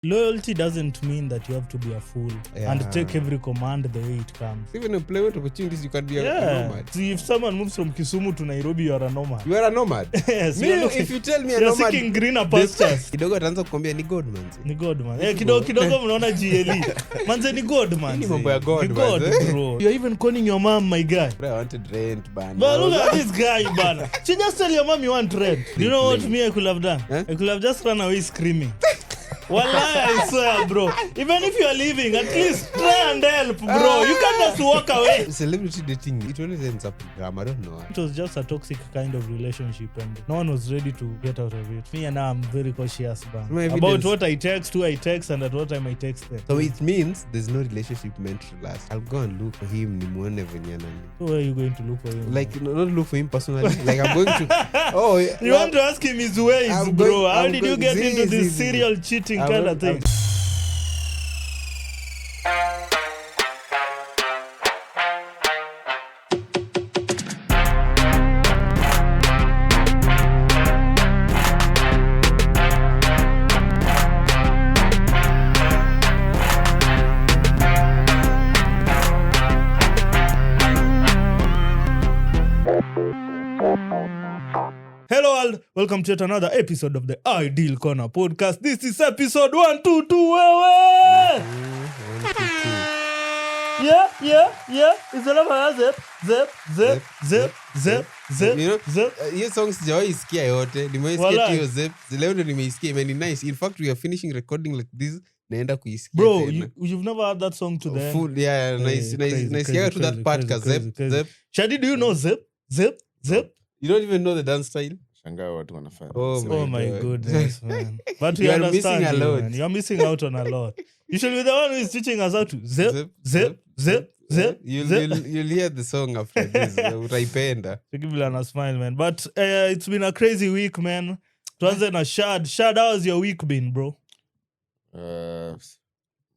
Loyalty doesn't mean that you have to be a fool and take every command the way it comes. Even employment opportunities, you can be a nomad. See, if someone moves from Kisumu to Nairobi, you are a nomad. You are a nomad? Yes. If you tell me a nomad, you're seeking greener pastures. Kidogo ataanza kukwambia ni God man. Ni God man. Kidogo mnaona GLE. Manze ni God man. Ni mambo ya God. Ni God bro. You're even calling your mom my guy. Bro, I wanted rent bana. But look at this guy bana. She just tell your mom you want rent. You know what me I could have done? Huh? I could have just run away screaming. Wallahi, I swear, bro. Even if you are leaving, at least try and help, bro. You can't just walk away. Celebrity dating, it always ends up in drama. I don't know. It was just a toxic kind of relationship, and no one was ready to get out of it. Me and now I'm very cautious, man. About what I text, who I text, and at what time I text them. So it means there's no relationship meant to last. I'll go and look for him. So where are you going to look for him? Like, not look for him personally. Like, I'm going to... Oh, you want to ask him his ways, bro. How did you get into this serial cheating kind of thing? Hello all, welcome to yet another episode of the Ideal Corner podcast. This is episode 122. Yeah. It's a lot zip. You know, hiyo song sijawahi isikia yote. Nimeisikia hiyo zip. Leo ndo nimeisikia. Imeni nice. In fact, we are finishing recording like this. Naenda kuisikia. Bro, you've never heard that song to them? Full, yeah, nice. Nice. To that podcast. Zip. Shadi, do you know zip? You don't even know the dance style? Shangaa watu wanafanya. Oh my goodness, man. But we you are understand missing a lot. Man. You are missing out on a lot. You should be the one who is teaching us how to zip. You'll hear the song after this. Utaipenda. Give a smile, man. But it's been a crazy week, man. Tuanze na Shad. Shad, how has your week been, bro? My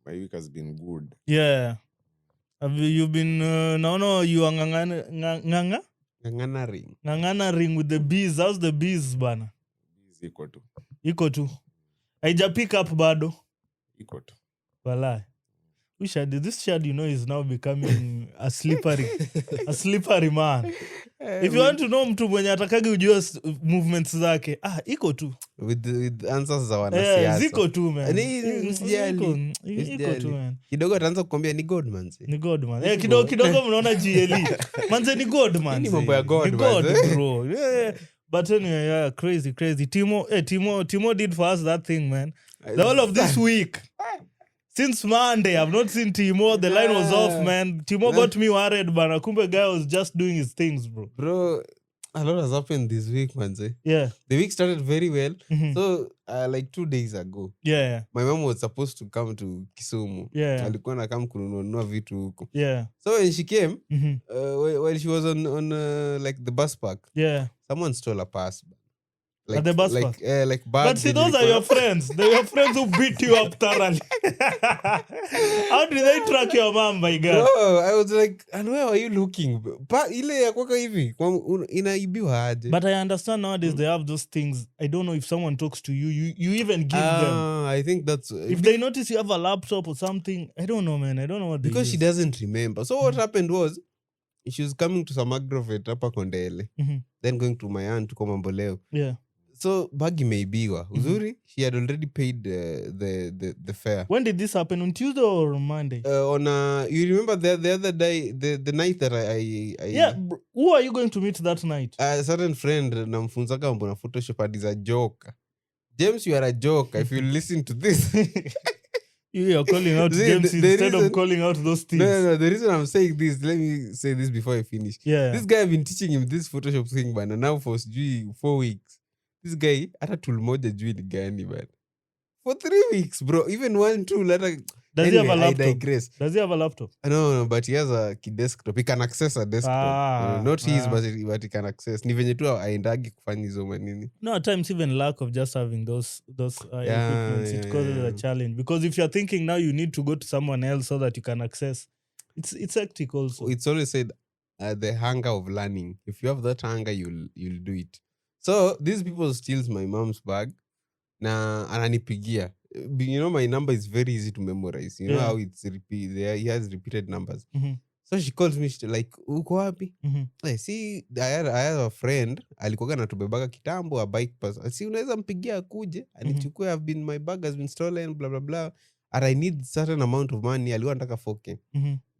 week has been good. Yeah. Have you been no you are nganga? Ngangana ring with the bees. How's the bees, bana? Bees iko tu. Haija pick up bado. Iko tu. Walai. This Shad, you know, is now becoming a slippery man. If you want to know mtu mwenye atakagi ujue movements zake, iko tu. With answers za wanasiasa. Ziko tu, man. Iko tu, man. Kidogo ataanza kukwambia ni God man. Ni God man. Kidogo mnaona GLE. Manze ni God man. Ni mambo ya God, ni God, bro. Yeah. But anyway, yeah, crazy. Timo did for us that thing, man. The whole of this week. Since Monday, I've not seen Timo. The line was off, man. Timo got me worried, but Kumbe guy was just doing his things, bro. Bro, a lot has happened this week, man. Yeah. The week started very well. Mm-hmm. So, like 2 days ago, yeah. My mom was supposed to come to Kisumu. Yeah. Alikuwa na come kununua vitu huko. Yeah. So when she came, mm-hmm. While she was on like the bus park, yeah, someone stole a pass. Like, at the bus park? Like bad. But see, those are your friends. They're your friends who beat you up thoroughly. How did they track your mom, my God? Bro, I was like, and where are you looking? Ile ya kwaka hivi, inaibiwa aje. But I understand nowadays they have those things. I don't know if someone talks to you, you even give them. I think that's... If they notice you have a laptop or something, I don't know, man. I don't know what they Because use. she doesn't remember. So what happened was, she was coming to some aggravate hapa Kondele. Mm-hmm. Then going to my aunt to Mamboleo. Yeah. So bag imeibiwa. Uzuri, she had already paid the fare. When did this happen? On Tuesday or Monday? You remember the other day, the night that I yeah, who are you going to meet that night? A certain friend namfunzaka mambo na Photoshop is a joke. James, you are a joke. If you listen to this. You are calling out James instead of calling out those things. No. The reason I'm saying this, let me say this before I finish. Yeah. This guy, I've been teaching him this Photoshop thing, man, and now for 4 weeks. This guy, hata tool moja juu ni gani, man. For 3 weeks, bro. Even 1 tool. Does he have a laptop? I digress. Does he have a laptop? No, but he has a desktop. He can access a desktop. Not his, but he can access. Ni venye tu aendagi kufanya hizo manini. No, at times even lack of just having those equipments, it causes a challenge. Because if you're thinking now you need to go to someone else so that you can access, it's hectic also. It's always said the hunger of learning. If you have that hunger, you'll do it. So these people steals my mom's bag. na ananipigia. You know my number is very easy to memorize. You know Yeah. how it's repeat. He has repeated numbers. Mhm. So she calls me like, uko wapi? Mhm. See, I had a friend alikuwa anatubebaga kitambo a bike pass. Si unaweza mpigia akuje anichukue, I've been, my bag has been stolen, blah blah blah, and I need certain amount of money. Alikuwa anataka 4K.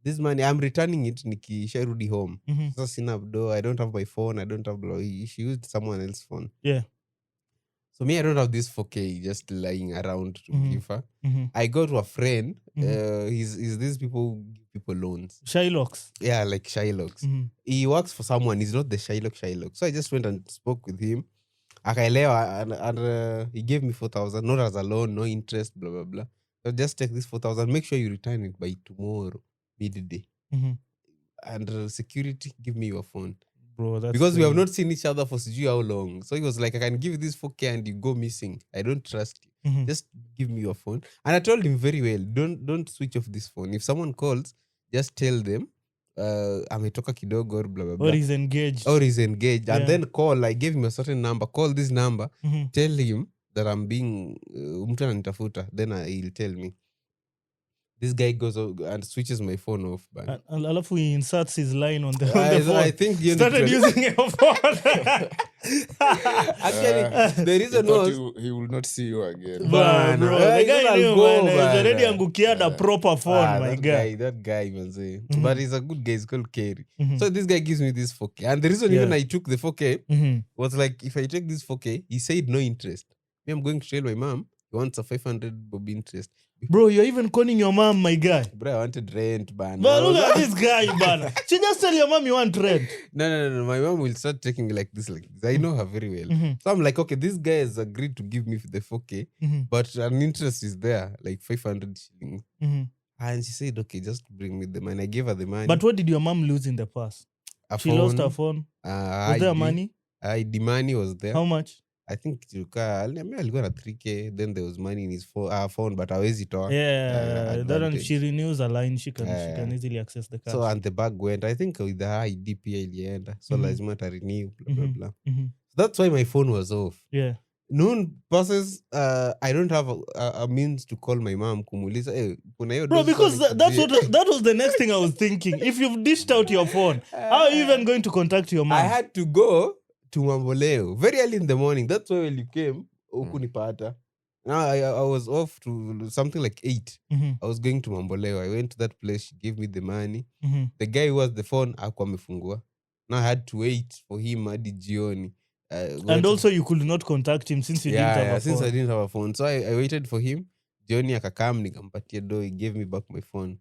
This money I'm returning it nikisharudi home. Sasa sina do, I don't have my phone, I don't have she used someone else's phone. Yeah. So me, I don't have this 4K just lying around to give her. I go to a friend. He's these people who give people loans. Shylocks. Yeah, like Shylocks. He works for someone. He's not the Shylock. So I just went and spoke with him. Akaelewa, and he gave me 4,000, not as a loan, no interest, blah blah blah. So just take this 4,000. Make sure you return it by tomorrow midday. And security, give me your phone. Bro, that's because crazy. we have not seen each other for how long. So he was like, I can give you this 4K and you go missing. I don't trust you. Just give me your phone. And I told him very well, don't switch off this phone. If someone calls, just tell them ametoka kidogo or blah blah blah. Or he's engaged. Yeah. And then call. I gave him a certain number. Call this number. Tell him that I'm being mtu ananitafuta. Then he'll tell me. This guy goes and switches my phone off. Alafu he inserts his line on the phone. I think you started using your phone. Actually, the reason was he will not see you again. Bro, the guy knew, man. He's already angukia the proper phone, my guy. That guy, man. But he's a good guy. He's called Kerry. So this guy gives me this 4K. And the reason even I took the 4K was like, if I take this 4K, he said no interest. Me, I'm going to tell my mom, he wants a 500 bob interest. Bro, you're even calling your mom, my guy. Bro, I wanted rent, man. But look at this guy, man. She just tell your mom you want rent. No. My mom will start taking like this. I know her very well. So I'm like, okay, this guy has agreed to give me the 4K, but an interest is there, like 500 shillings. And she said, okay, just bring me the money. I gave her the money. But what did your mom lose in the past? She lost her phone. Was there money? The money was there. How much? I think alikuwa na 3K. Then there was money in his phone, but hawezi toa. Yeah, that one, if she renews a line, she can easily access the cash. So and the bag went, I think with the ID pia ilienda. So lazima ta renew, blah blah blah. That's why my phone was off. Yeah. Noon passes, I don't have a means to call my mom kumuliza. Hey, bro, because that was the next thing I was thinking. If you've dished out your phone, how are you even going to contact your mom? I had to go to Mamboleo very early in the morning. That's why when you came, ukunipata. Now I was off to something like 8. I was going to Mamboleo. I went to that place. She gave me the money. The guy who has the phone hakuwa amefungua. Now I had to wait for him hadi jioni. And also you could not contact him since you didn't have a phone. Since I didn't have a phone. So I waited for him. Jioni akakam nikampatia do. He gave me back my phone.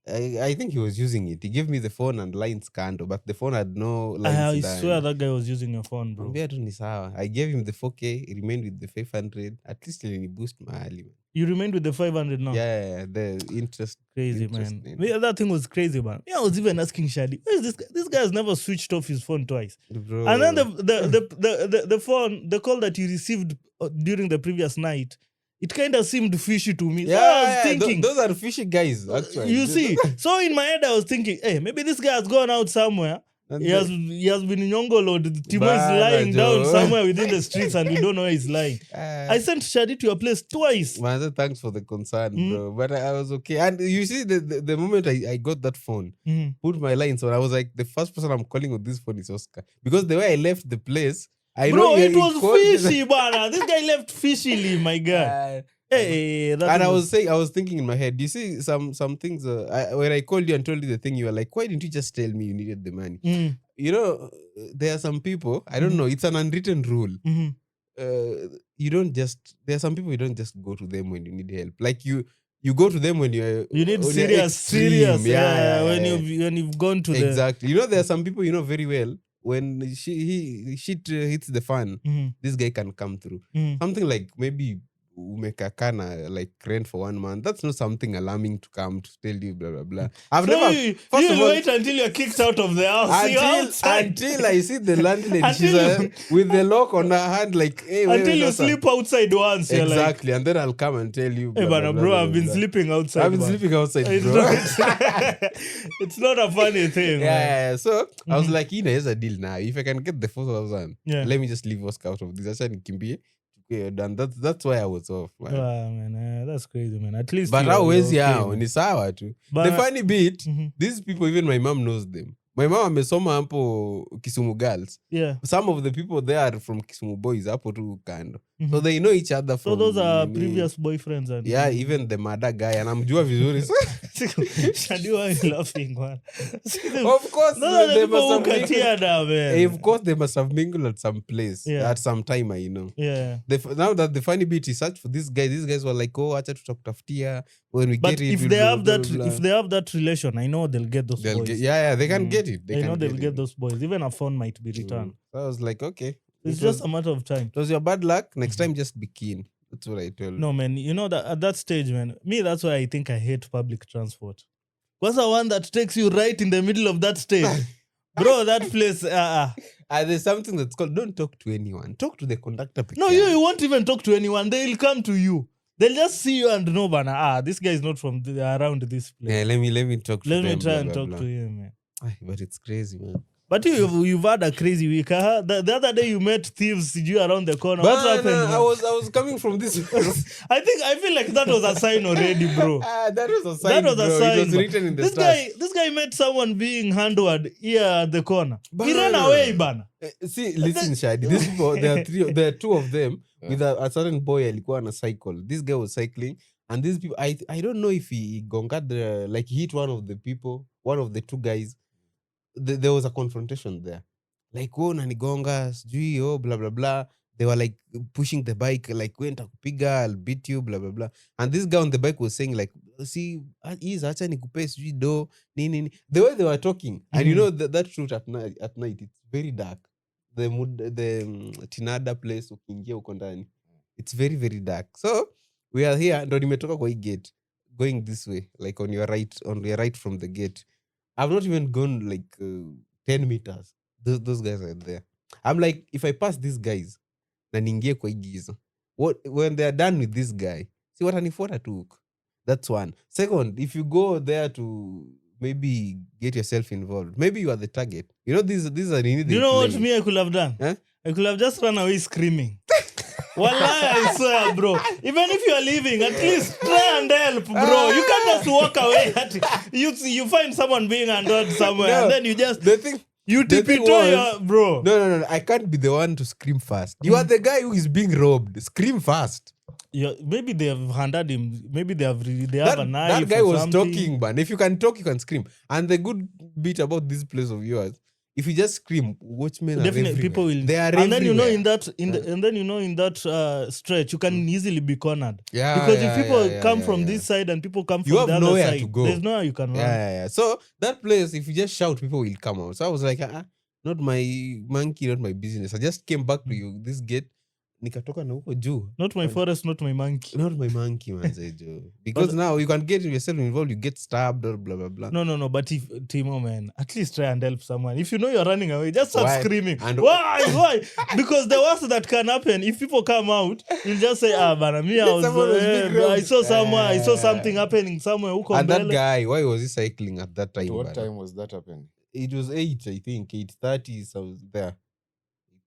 I think he was using it. He gave me the phone and lines kando, but the phone had no lines. I swear that guy was using your phone, bro. I gave him the 4K. He remained with the 500. At least he boost mahali. You remained with the 500 now? Yeah, the interest. Crazy, man. That thing was crazy, man. I was even asking Shadi, where is this guy? This guy has never switched off his phone twice. Bro. And then the phone, the call that you received during the previous night, it kind of seemed fishy to me. Yeah, so I was thinking, those are fishy guys, actually. You see, so in my head I was thinking, hey, maybe this guy has gone out somewhere. He has been in Nyongolo. Timo is lying down somewhere within the streets and we don't know where he's lying. I sent Shadi to your place twice. Man, thanks for the concern, bro. But I was okay. And you see, the moment I got that phone, put my lines on, I was like, the first person I'm calling with this phone is Oscar. Because the way I left the place, it was fishy, bana. This guy left fishily, my guy. And I was thinking in my head, you see some things, when I called you and told you the thing, you were like, why didn't you just tell me you needed the money? You know, there are some people, I don't know, it's an unwritten rule. There are some people you don't just go to them when you need help. Like you go to them when you need serious. When you've gone to them. Exactly. You know, there are some people you know very well. When shit hits the fan, this guy can come through. Something like maybe umekakana like rent for 1 month. That's not something alarming to come to tell you blah blah blah. You wait until you're kicked out of the house. Until I see the landlady, she's with the lock on her hand, like hey, until you sleep outside once. Exactly, and then I'll come and tell you. Hey, but bro, I've been sleeping outside. Bro. It's not a funny thing. Yeah. So I was like, here's a deal now. If I can get the 4,000, let me just leave Oscar out of this. Acha nikimbie cleared, and that's why I was off, man. Man, that's crazy, man. At least But you're hawezi okay, yao man. ni sawa tu. But- The funny bit, Mhm. these people, even my mom knows them. My mom amesoma hapo Kisumu girls. Yeah. Some of the people there are from Kisumu boys hapo tu kando. So Mhm. they know each other from So those are nini. previous boyfriends and Yeah, even the mother guy anamjua vizuri. Shadi, why are you laughing, man? Of course, Those are the they people must who have mingled. katiada, man. Of course, they must have mingled at some place, Yeah. at some time, I know. Yeah. Now that the funny bit is search for this guy, these guys were like, "Oh, acha tutakutafutia when we But get it." if we'll they blah, have blah, that, blah, if they have that relation, I know they'll get those they'll boys. get, they can Mm. get it. I know can they'll get get it. those boys. Even a phone might be returned. So I was like, okay, It's it just was, a matter of time. it was your bad luck. Next time, just be keen. That's what I told. No, man, you know that at that stage, man, me, that's why I think I hate public transport. What's the one that takes you right in the middle of that stage? Bro, that place, There's something that's called don't talk to anyone. Talk to the conductor. No, you won't even talk to anyone. They'll come to you. They'll just see you and know, bana, this guy is not from around this place. Yeah, let me talk to Let them. me try blah, and blah, talk blah. to him, man. But it's crazy, man. But you've had a crazy week. Huh? The other day you met thieves you around the corner. What happened? Bana, Man? I was coming from this. I feel like that was a sign already, bro. That was a sign. That was a bro. sign. It was bro. written in the this stars. guy met someone being handled here at the corner. He ran Bana. away, bana. See, listen, Shadi. These people, there are two of them with a certain boy alikuwa on a cycle. This guy was cycling, and these people, I don't know if he gonga like he hit one of the people, one of the two guys. There was a confrontation there. Like, oh, nanigonga, sijui, oh, blah, blah, blah. They were like pushing the bike, like, went kupiga, I'll beat you, blah, blah, blah. And this guy on the bike was saying, like, see, acha nikupe sijui do, nini. The way they were talking, and you know that shoot at night, it's very dark. The Tinada place, ukiingia uko ndani. It's very, very dark. So, we are here, ndo nimetoka kwa hii gate, going this way, like on your right from the gate. I've not even gone like 10 meters. Those guys are there. I'm like, if I pass these guys, na niingie kwa hii giza. When they are done with this guy, see watanifuata tu. That's one. Second, if you go there to maybe get yourself involved, maybe you are the target. You know, these are Do you know what me I could have done? Huh? I could have just run away screaming. Wallahi, I swear, bro. Even if you are leaving, at least try and help, bro. You can't just walk away. You find someone being handled somewhere, No, and then you just the thing tip thing it to was- your bro. No. I can't be the one to scream fast. You are the guy who is being robbed. Scream fast. Maybe they have handed him. Maybe they have a knife. That guy or was something. talking, man. If you can talk, you can scream. And the good bit about this place of yours, if you just scream, watchmen are Definitely, everywhere. people will. They are and then everywhere. and then in that stretch, you can easily be cornered. Yeah, Because yeah, if people yeah, come yeah, from yeah. this side and people come You from have the other nowhere side, to go. there's nowhere you can run. Yeah. So that place, if you just shout, people will come out. So I was like, not my monkey, not my business. I just came back to you, this gate. Nikatoka na huko juu. Not my forest, not my monkey. Not my monkey, manze, Joe. Because now you can get yourself involved, you get stabbed or blah, blah, blah. No. But if Timo, man, at least try and help someone. If you know you're running away, just start Why? screaming. And- Why? Because the worst that can happen, if people come out, you'll just say, bana, me, Someone was being robbed. I saw somewhere, I saw something happening somewhere. Huko And that mbele. guy, why was he cycling at that time? What bana? time was that happening? It was 8, I think. 8:30, so I was there.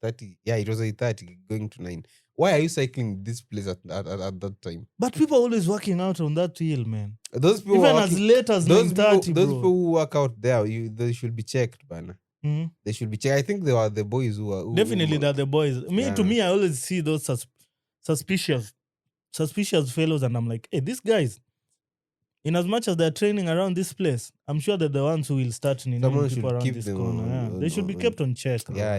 8:30. Yeah, it was 8:30, going to 9. Why are you cycling this place at that time? But people are always working out on that hill, man. Those people Even who are as working- late as those 9:30, people bro. who work out there, they should be checked, bana. Mhm. They should be checked. I think they were the boys who are Definitely, they're the boys. To Yeah. me, I always see those suspicious fellows, and I'm like, hey, these guys, in as much as they're training around this place, I'm sure they're the ones who will start Someone people should around keep this them corner. on- They should be on- kept on check. Yeah.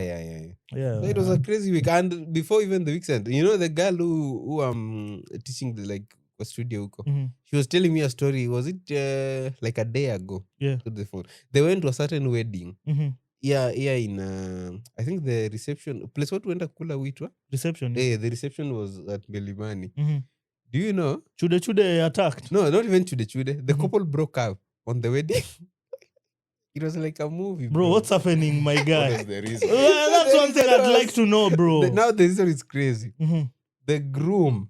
Yeah. It was a crazy week, and before even the weekend, you know the girl who teaching the like studio huko. Mhm. She was telling me a story. Was it like a day ago? Yeah. To the phone. They went to a certain wedding. Mhm. Yeah, in I think the reception place. What went kula witwa? Reception. The reception was at Melimani. Mhm. Do you know? Chude attacked. No, not even chude. The Mhm. couple broke up on the wedding. It was like a movie, Bro, what's happening, my What guy? is the reason? That's one thing I'd like to know, bro. Now the reason is crazy. Mhm. The groom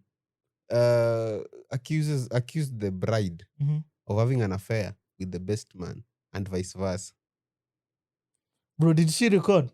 accused the bride Mhm. of having an affair with the best man and vice versa. Bro, did she record?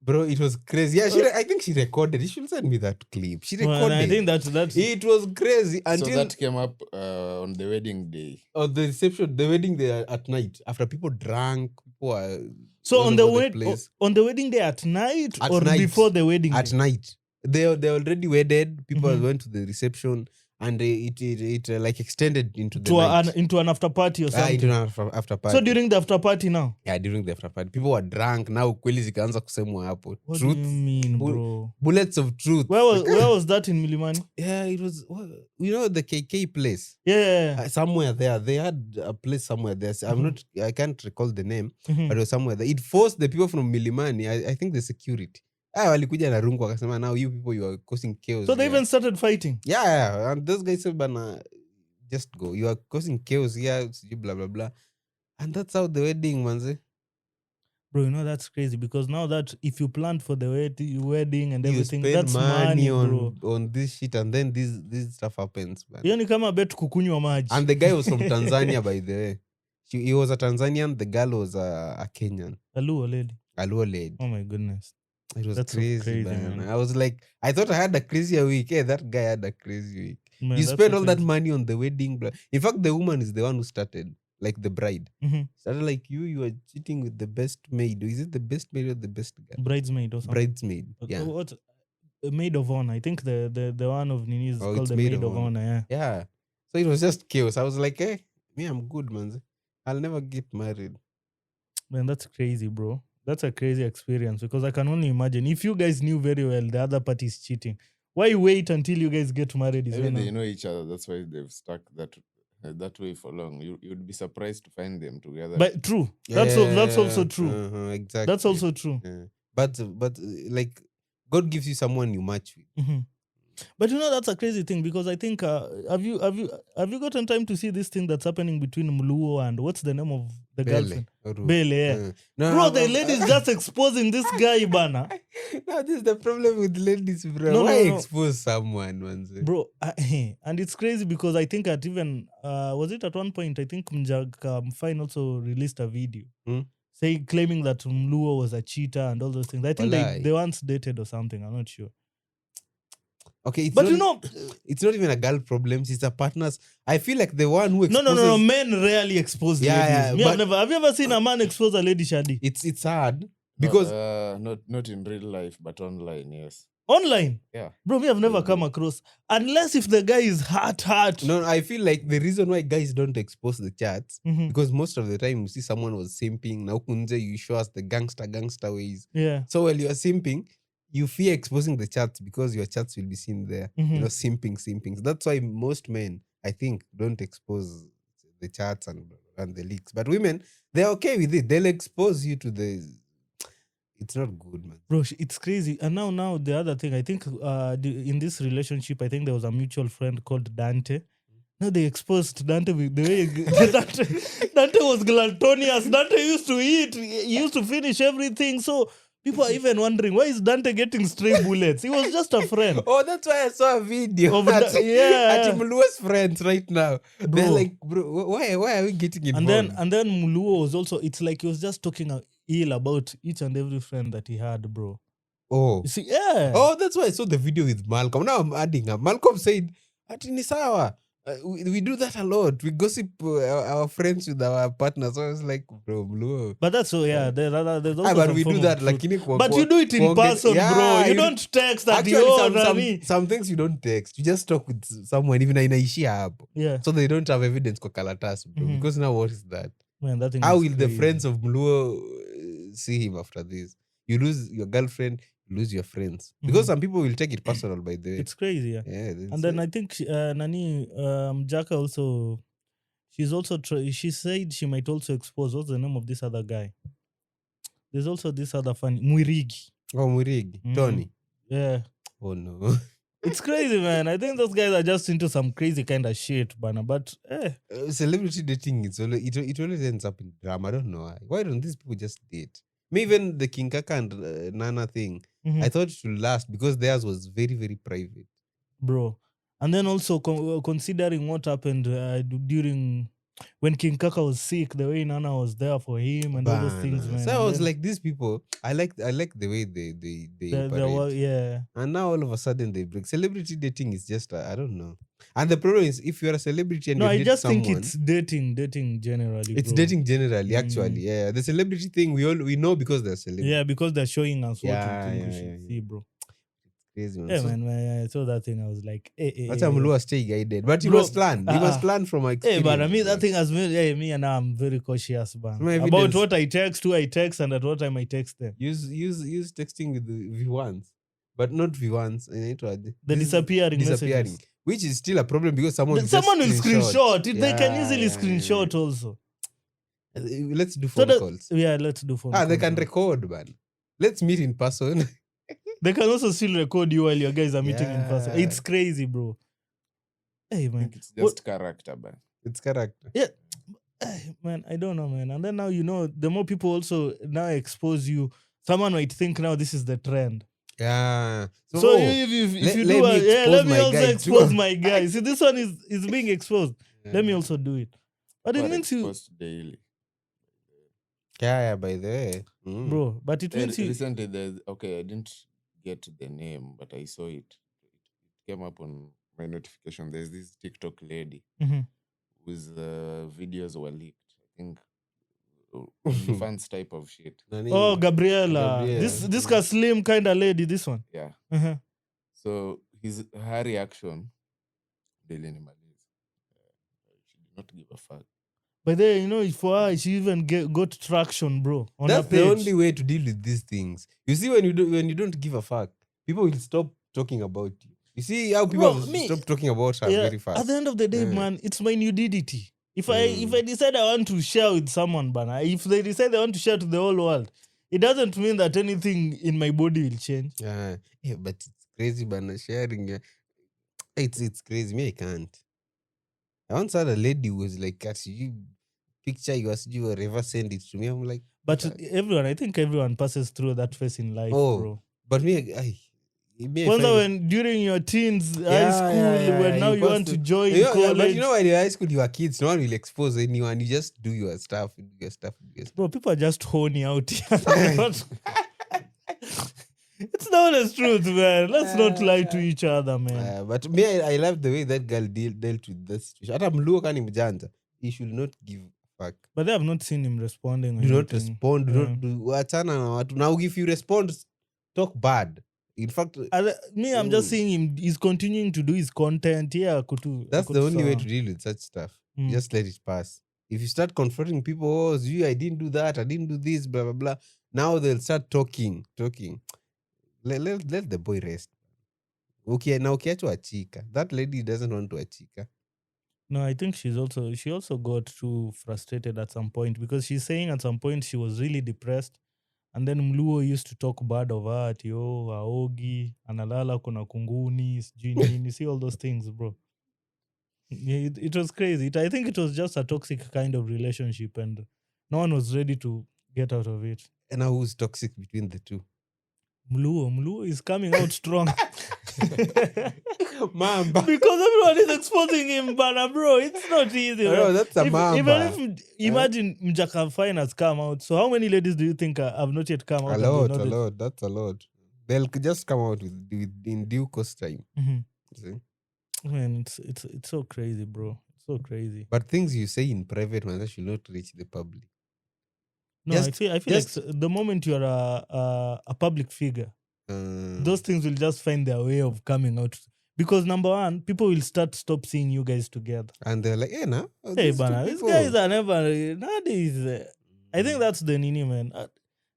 Bro, it was crazy. Yeah, I think she recorded. You should send me that clip. She Well, recorded. I think that's It was crazy So until that came up on the wedding day. the reception, the wedding day at night. After people drank, people are so all on the over wed- on the wedding day at night At or night. before the wedding At day? night. They already wedded. People Mhm. went to the reception, and it like extended into the To night. into an after party or something. Into an after party. So during the after party now. Yeah, during the after party, people were drunk. Now kweli zikaanza kusemwa hapo. What Truth, do you mean, bu- bro? bullets of truth. Where was that in Milimani? Yeah, it was. The KK place. Yeah. Somewhere there, they had a place somewhere there. I can't recall the name, Mhm. but it was somewhere there. It forced the people from Milimani. I think the security. Walikuja na rungu wakasema, now you people, you are causing chaos. So they here." even started fighting. Yeah, and those guys said, "Bana, just go. You are causing chaos here. Blah blah blah." And that's how the wedding, manze. Bro, you know that's crazy because now that if you planned for the wedding and You everything, spend that's money, bro. on this shit, and then this stuff happens, man. Hiyo ni kama bet kukunywa maji. And the guy was from Tanzania, by the way. He was a Tanzanian. The girl was a Kenyan. Luo lady. A Luo lady. Oh my goodness. It was That's so crazy, crazy, man. man. I was like, I thought I had a crazier week. Hey, that guy had a crazy week. Man, You that's spend so all that crazy. money on the wedding. In fact, the woman is the one who started, like the bride. Mhm. Started like, you are cheating with the best maid. Is it the best maid or the best girl? Bridesmaid or something. Bridesmaid. Yeah. What? A maid of honor. I think the one of Nini is Oh, called it's the maid of honor. Yeah. Yeah. So it was just chaos. I was like, hey, me, I'm good, man. I'll never get married. Man, that's crazy, bro. That's a crazy experience because I can only imagine if you guys knew very well the other party is cheating. Why wait until you guys get married? Is Maybe when they know each other. That's why they've stuck that way for long. You'd be surprised to find them together. But true. That's also true. Exactly. That's also true. Yeah. But like, God gives you someone you match with. Mhm. But you know that's a crazy thing because I think have you gotten time to see this thing that's happening between Mluo and what's the name of the girlfriend? Bele, yeah. No, Bro, the lady's just exposing this guy, bana. No, this is the problem with ladies, bro. No, Why no. expose someone, man? Bro, and it's crazy because I think at even was it at one point I think Mjag Fine also released a video claiming that Mluo was a cheater and all those things. I think they once dated or something. I'm not sure. Okay, But you know, it's not even a girl problem. It's a partner's. I feel like the one who exposes. no. Men rarely expose ladies. Have you ever seen a man expose a lady, Shadi? It's hard because not in real life, but online, yes. Online? Yeah. Bro, me have never come across. Unless if the guy is hot. No, I feel like the reason why guys don't expose the chats Mhm. because most of the time you see someone was simping. Now kunje, you show us the gangster ways. Yeah. So while you are simping, you fear exposing the chats because your chats will be seen there. Mhm. Simping. So that's why most men, I think, don't expose the chats and the leaks. But women, they're okay with it. They'll expose you to the. It's not good, man. Bro, it's crazy. And now the other thing, I think in this relationship, I think there was a mutual friend called Dante. Now they exposed Dante with the way Dante was gluttonous. Dante used to eat. He used to finish everything. So people are even wondering, why is Dante getting stray bullets? He was just a friend. Oh, that's why I saw a video Of at yeah. Mulua's friends right now. Bro. They're like, bro, why are we getting involved? And then Muluo was also, it's like he was just talking ill about each and every friend that he had, bro. Oh. You see, yeah. Oh, that's why I saw the video with Malcolm. Now I'm adding up. Malcolm said, Ati ni sawa. We do that a lot. We gossip our friends with our partners. So I was like, bro, Muluo. But that's so, yeah. There's also But some we form do of that. truth. Like, But you do it in person, bro. You don't text at Actually, some things you don't text. You just talk with someone, even inaishia hapo. Yeah. So they don't have evidence kwa kalatas, bro. Mhm. Because now what is that? Man, that thing How is will the crazy. friends of Mluo see him after this? You lose your girlfriend, you lose your friends. Because some people will take it personal, by the way. It's crazy, yeah. Yeah, And then I think Jaka also, she said she might also expose, what's the name of this other guy? There's also this other funny, Mwirigi. Oh, Murigi, Tony. Yeah. Oh no. It's crazy, man. I think those guys are just into some crazy kind of shit, bana. But Celebrity dating, it always ends up in drama. I don't know why. Why don't these people just date? Maybe even the King Kaka and Nana thing, I thought it should last because theirs was very, very private. bro. And then also considering what happened during when King Kaka was sick, the way Nana was there for him and all those things, Bana. man. So I and was then like, these people, I like the way they operate. yeah. And now all of a sudden they break. Celebrity dating is just I don't know. And the problem is if you're a celebrity and No, you I date just think someone, it's dating generally, it's bro. dating generally, actually. Yeah. The celebrity thing we know because they're celebrity. Yeah, because they're showing us what Yeah, we think we yeah, should yeah, see, bro. Crazy man. Yeah, So, man. I saw that thing. I was like, that's how Mlua stay guided. But you Bro, must learn. You must learn from my Hey, experience. but I mean, that man. thing has made me and I'm very cautious, man. My About evidence- what I text, who I text, and at what time I text them. Use texting with the V1s, but not V1s. The This is disappearing messages. which is still a problem because someone Someone will just screenshot. They can Yeah, easily yeah, screenshot yeah. also. Let's do So phone calls. Yeah, let's do phone calls. They can man. record, man. Let's meet in person. They can also still record you while your guys are meeting in person. Yeah. It's crazy, bro. Hey, I man. think it's just character, man. It's character. Hey, man, I don't know, man. And then now, the more people also now expose you, someone might think now this is the trend. Yeah. So if you let do me expose let me my also guy expose too. my guy. See, this one is being exposed. Let me also do it. But it People are means you, exposed daily. Yeah, by the way. bro. But it means you. Recently, I didn't get the name, but I saw it. It came up on my notification. There's this TikTok lady Mhm. whose videos were leaked. I think fans type of shit. Oh, Gabriela. Gabriela. This slim kind of lady. This one. Yeah. Uh-huh. So her reaction, daily Nimaliz. She did not give a fuck. But then for her, she even got traction, bro. On That's her the page. only way to deal with these things. You see, when you don't give a fuck, people will stop talking about you. You see how people Bro, stop talking about her Yeah, very fast. At the end of the day, Yeah. man, it's my nudity. If I decide I want to share with someone, bana, if they decide they want to share to the whole world, it doesn't mean that anything in my body will change. Yeah, but it's crazy, man. Sharing, it's crazy. Me, I can't. I once had a lady who was like, you picture you or ever send it to me. I'm like, But I think everyone passes through that phase in life, bro. But me, Kwanza when during your teens, high school, when now you want to join college. But when you're high school, you are kids. No one will expose anyone. You just do your stuff. Bro, people are just horny out here. It's the honest truth, man. Let's not lie to each other, man. But me, I love the way that girl dealt with that situation. Hata mluo kani mjanja, he should not give a fuck. But they have not seen him responding. Do not respond. Do not do. Wachana na watu. Now, if you respond, talk bad. In fact, I'm just seeing him. He's continuing to do his content. Yeah, that's the only way to deal with such stuff. Just let it pass. If you start confronting people, I didn't do that, I didn't do this, blah blah blah. Now they'll start talking. Let the boy rest. Okay, now ukiachwa achika. That lady doesn't want to achika. No, I think she also got too frustrated at some point because she's saying at some point she was really depressed. And then Mluo used to talk bad of her, aogi, analala kuna kunguni, sijui nini, see all those things, bro. Yeah, it was crazy. I think it was just a toxic kind of relationship and no one was ready to get out of it. And now who's toxic between the two? Mluo is coming out strong. Mamba. Because everyone is exposing him, bro. It's not easy. No, that's a mamba. Even if imagine Mjaka Fine has come out. So how many ladies do you think have not yet come out? A lot. That's a lot. They'll just come out with in due course time. Mm-hmm. See? Man, it's so crazy, bro. It's so crazy. But things you say in private, man, that should not reach the public. No, I feel like the moment you're a public figure, those things will just find their way of coming out. Because number one, people will stop seeing you guys together. And they're like, nah. Hey, bana, these guys are never nowadays. I think that's the nini, man.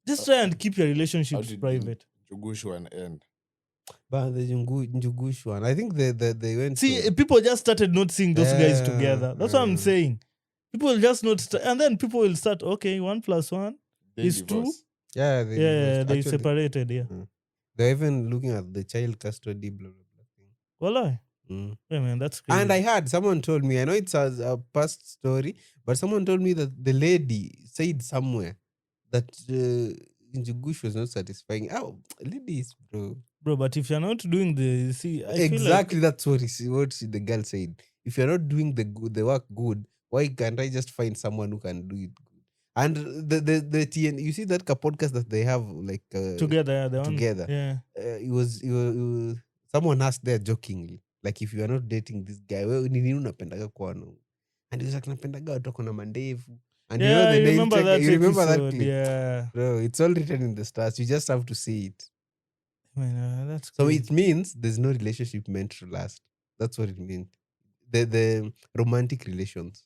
Just try and keep your relationships private. Njugushu and end. But the Njugushu one, I think they went. See, people just started not seeing those guys together. That's what I'm saying. People will just not, and then people will start. Okay, 1 + 1 is 2. Yeah, they separated. Yeah, they're even looking at the child custody, blah blah blah thing. Wallah. Yeah, man, that's crazy. And I heard someone told me. I know it's a past story, but someone told me that the lady said somewhere that Njugushu was not satisfying. Oh, ladies, bro. But if you're not doing exactly, that's what the girl said. If you're not doing the work good, Why can't I just find someone who can do it good? And the TN, you see that podcast that they have like Together, yeah, the one. together. Yeah. It was someone asked there jokingly, like, if you are not dating this guy, wewe ni nini unapendaga kwa no? And he was like, napendaga watu wako na mandevu. And Yeah, the I nail remember tech, that you remember that episode. clip? Yeah. Bro, it's all written in the stars. You just have to see it. Man, that's So crazy. it means there's no relationship meant to last. That's what it means. The romantic relations.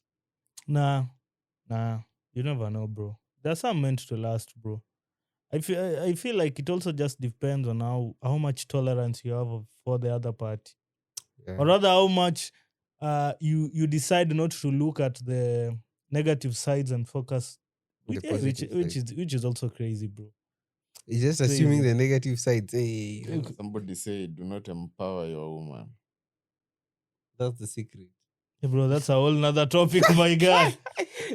Nah. You never know, bro. There's some meant to last, bro. I feel like it also just depends on how much tolerance you have for the other party. Yeah. Or rather how much you decide not to look at the negative sides and focus The yeah, positive side. which is also crazy, bro. It's just assuming Crazy. the negative sides. Hey, Somebody said, do not empower your woman. that's the secret. Hey, bro, that's a whole nother topic, my guy.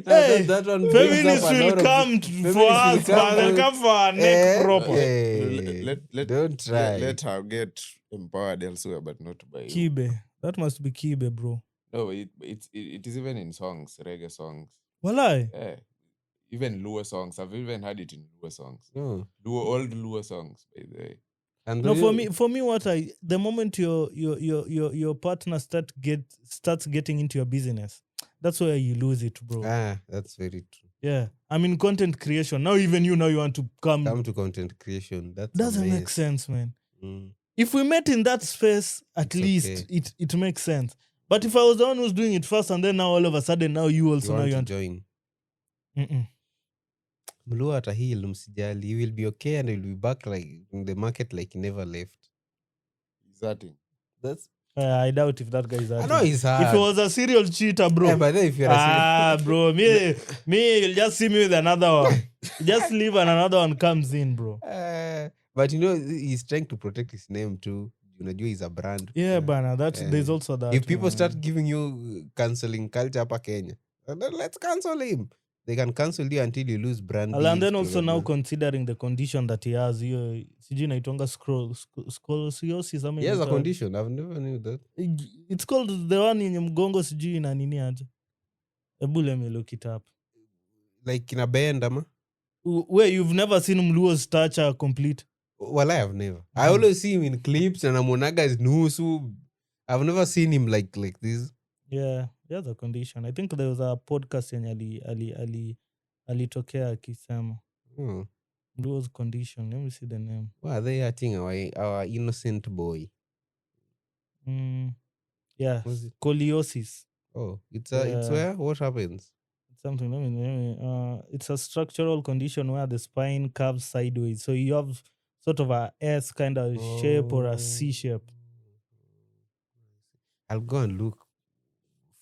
Now Hey, that one brings up Feminists a will lot of- come feminists for will us, come man. They'll for- come for our neck proper. Hey, don't try. Let her get empowered elsewhere, but not by you. Kibe. That must be Kibe, bro. No, it is even in songs, reggae songs. Walai. Yeah. Even Luo songs. I've even heard it in Luo songs. No. Old Luo songs, by the way. And No, really- for me, the moment your partner starts getting into your business, that's where you lose it, bro. that's very true. Yeah, I mean content creation. Now even you want to Come to content creation. That's doesn't make amazing. sense, man. Mm. If we met in that space, at It's least okay. it makes sense. But if I was the one who's doing it first, and then now all of a sudden now you also You now want you to want join. Mm-mm. Mluo atahil msijali. You will be okay and you'll be back like in the market like you never left. Is that it? That's I doubt if that guy is I hard. know it's hard. If he was a serial cheater, bro. Yeah, but then if you're a Bro, me, you'll just see me with another one. Just leave and another one comes in, bro. but you know he's trying to protect his name too. Unajua he's a brand. Yeah, bana. There's Yeah. also that. If people man. start giving you canceling culture hapa Kenya, then let's cancel him. They can cancel you until you lose brand. And deals, then blah, also blah, now blah. considering the condition that he has, sijui naitonga scoliosis ama He has a inaitwa- condition. I've never knew that. It's called the one yenye mgongo sijui na nini aje. Ebu let me look it up. Like in a band, ama? Where you've never seen Mluo's stature complete. Well, I have never. I always see him in clips and namuonaga is nusu. I've never seen him like this. Yeah, he has a condition. I think there was a podcast yenye alitokea akisema Oh. Mluo's condition. Let me see the name. Why are they hurting our innocent boy? Yeah, Was it? scoliosis. Oh, it's Yeah. where? What happens? Something. Let me. It's a structural condition where the spine curves sideways, so you have sort of a S kind of shape or a C shape. I'll go and look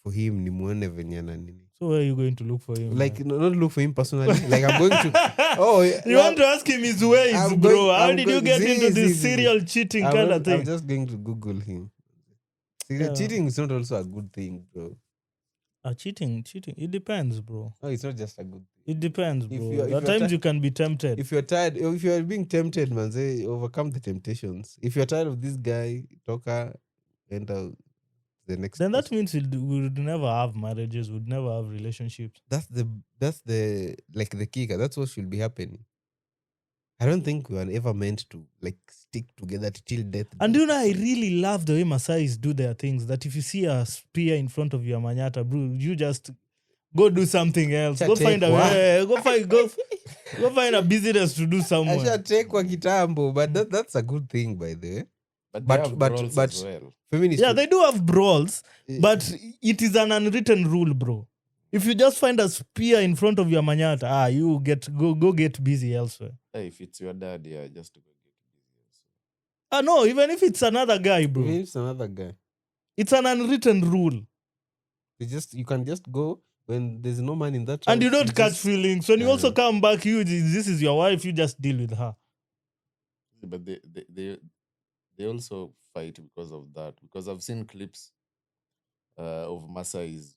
for him. Nimuone venye na nini. So where are you going to look for him? Like man? not look for him personally. Like I'm going to. Oh, You want to ask him his ways, I'm bro? going- How I'm did you going- get into see, this see. serial cheating I'm kind not- of thing? I'm just going to Google him. See, Yeah. cheating is not also a good thing, bro. Cheating. It depends, bro. No, it's not just a good thing. It depends, If bro. you're- if At you're times ti- you can be tempted. If you're tired, if you're being tempted, man, say overcome the temptations. If you're tired of this guy, talker, enter the next. Then that person. means we would never have marriages. We'd never have relationships. That's the like the kicker. That's what should be happening. I don't think we were ever meant to like stick together till death. And do you know, I us part. really love the way Masais do their things. That if you see a spear in front of your manyata, bro, you just go do something else. Go find a go find a business to do somewhere. Ashatekwa kitambo, but that's a good thing, by the way. But But- they have but- brawls but- as well. Feminists. Yeah, they do have brawls, Eh, but it is an unwritten rule, bro. If you just find a spear in front of your manyata, you go get busy elsewhere. Hey, if it's your dad, yeah, just to go get busy. No, even if it's another guy, bro, even if it's another guy, it's an unwritten rule, you can just go when there's no man in that. and you house, don't catch just- feelings. When you also Yeah. come back, this is your wife. You just deal with her. But they also fight because of that. Because I've seen clips of Masais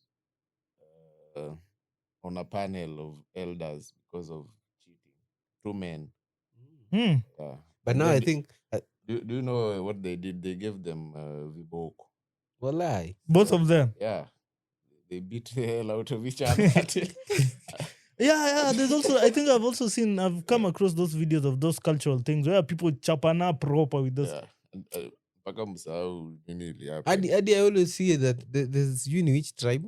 on a panel of elders because of cheating. 2 men. Hmm. Yeah. But And now then I the- think, Do you know what they did? They gave them viboko. walai. Both of them. Yeah. they beat the hell out of each other. Yeah. There's also, I think I've come across those videos of those cultural things where people chapana proper with those. Yeah. And, mpaka msahau nini Hadi ilihappen. I always see that there's which tribe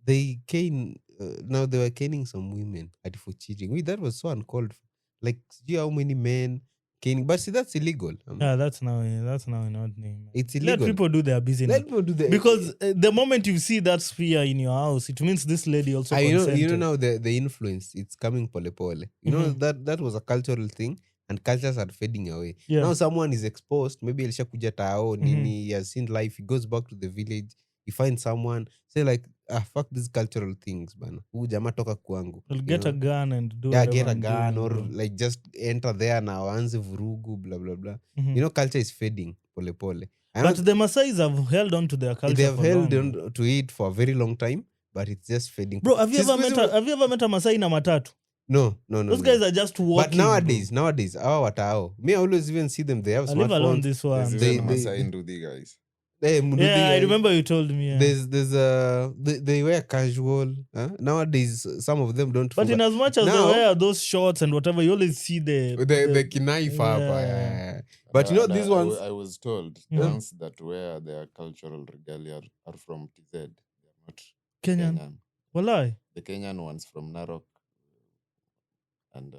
they cane now they were caning some women for cheating. That was so uncalled for. Like, see how many men caning, but see that's illegal. Yeah, that's now an odd name. It's Let illegal. people do their business. Let people do that Because the moment you see that sphere in your house, it means this lady also consented. you know now the influence it's coming pole pole. You know that was a cultural thing and cultures are fading away. Yeah. Now someone is exposed, maybe alishakuja tao nini, he has seen life, he goes back to the village, he finds someone, say like fuck these cultural things bana. Huyu jamaa toka kwangu. You'll get a gun and do Yeah, whatever get a I'm gun doing, or bro. like just enter there now, anze vurugu, blah blah blah. You know, culture is fading pole pole. But the Maasais have held on to their culture. They have for held long, on to it for a very long time, but it's just fading. Bro, have you ever met a Maasai na matatu? No. Those guys are just walking. But nowadays, our watao. Me, I always even see them. They have I live alone smartphones. this There's one. even Masai Ndudi guys. Yeah, I remember you told me. Yeah. They wear casual. Nowadays, some of them don't. But in as much as they wear those shorts and whatever, you always see the kinaifa. Yeah. But you know And these ones. I was told Yeah. ones that wear their cultural regalia are from TZ. They're not Kenyan. Kenyan. Walai. The Kenyan ones from Narok and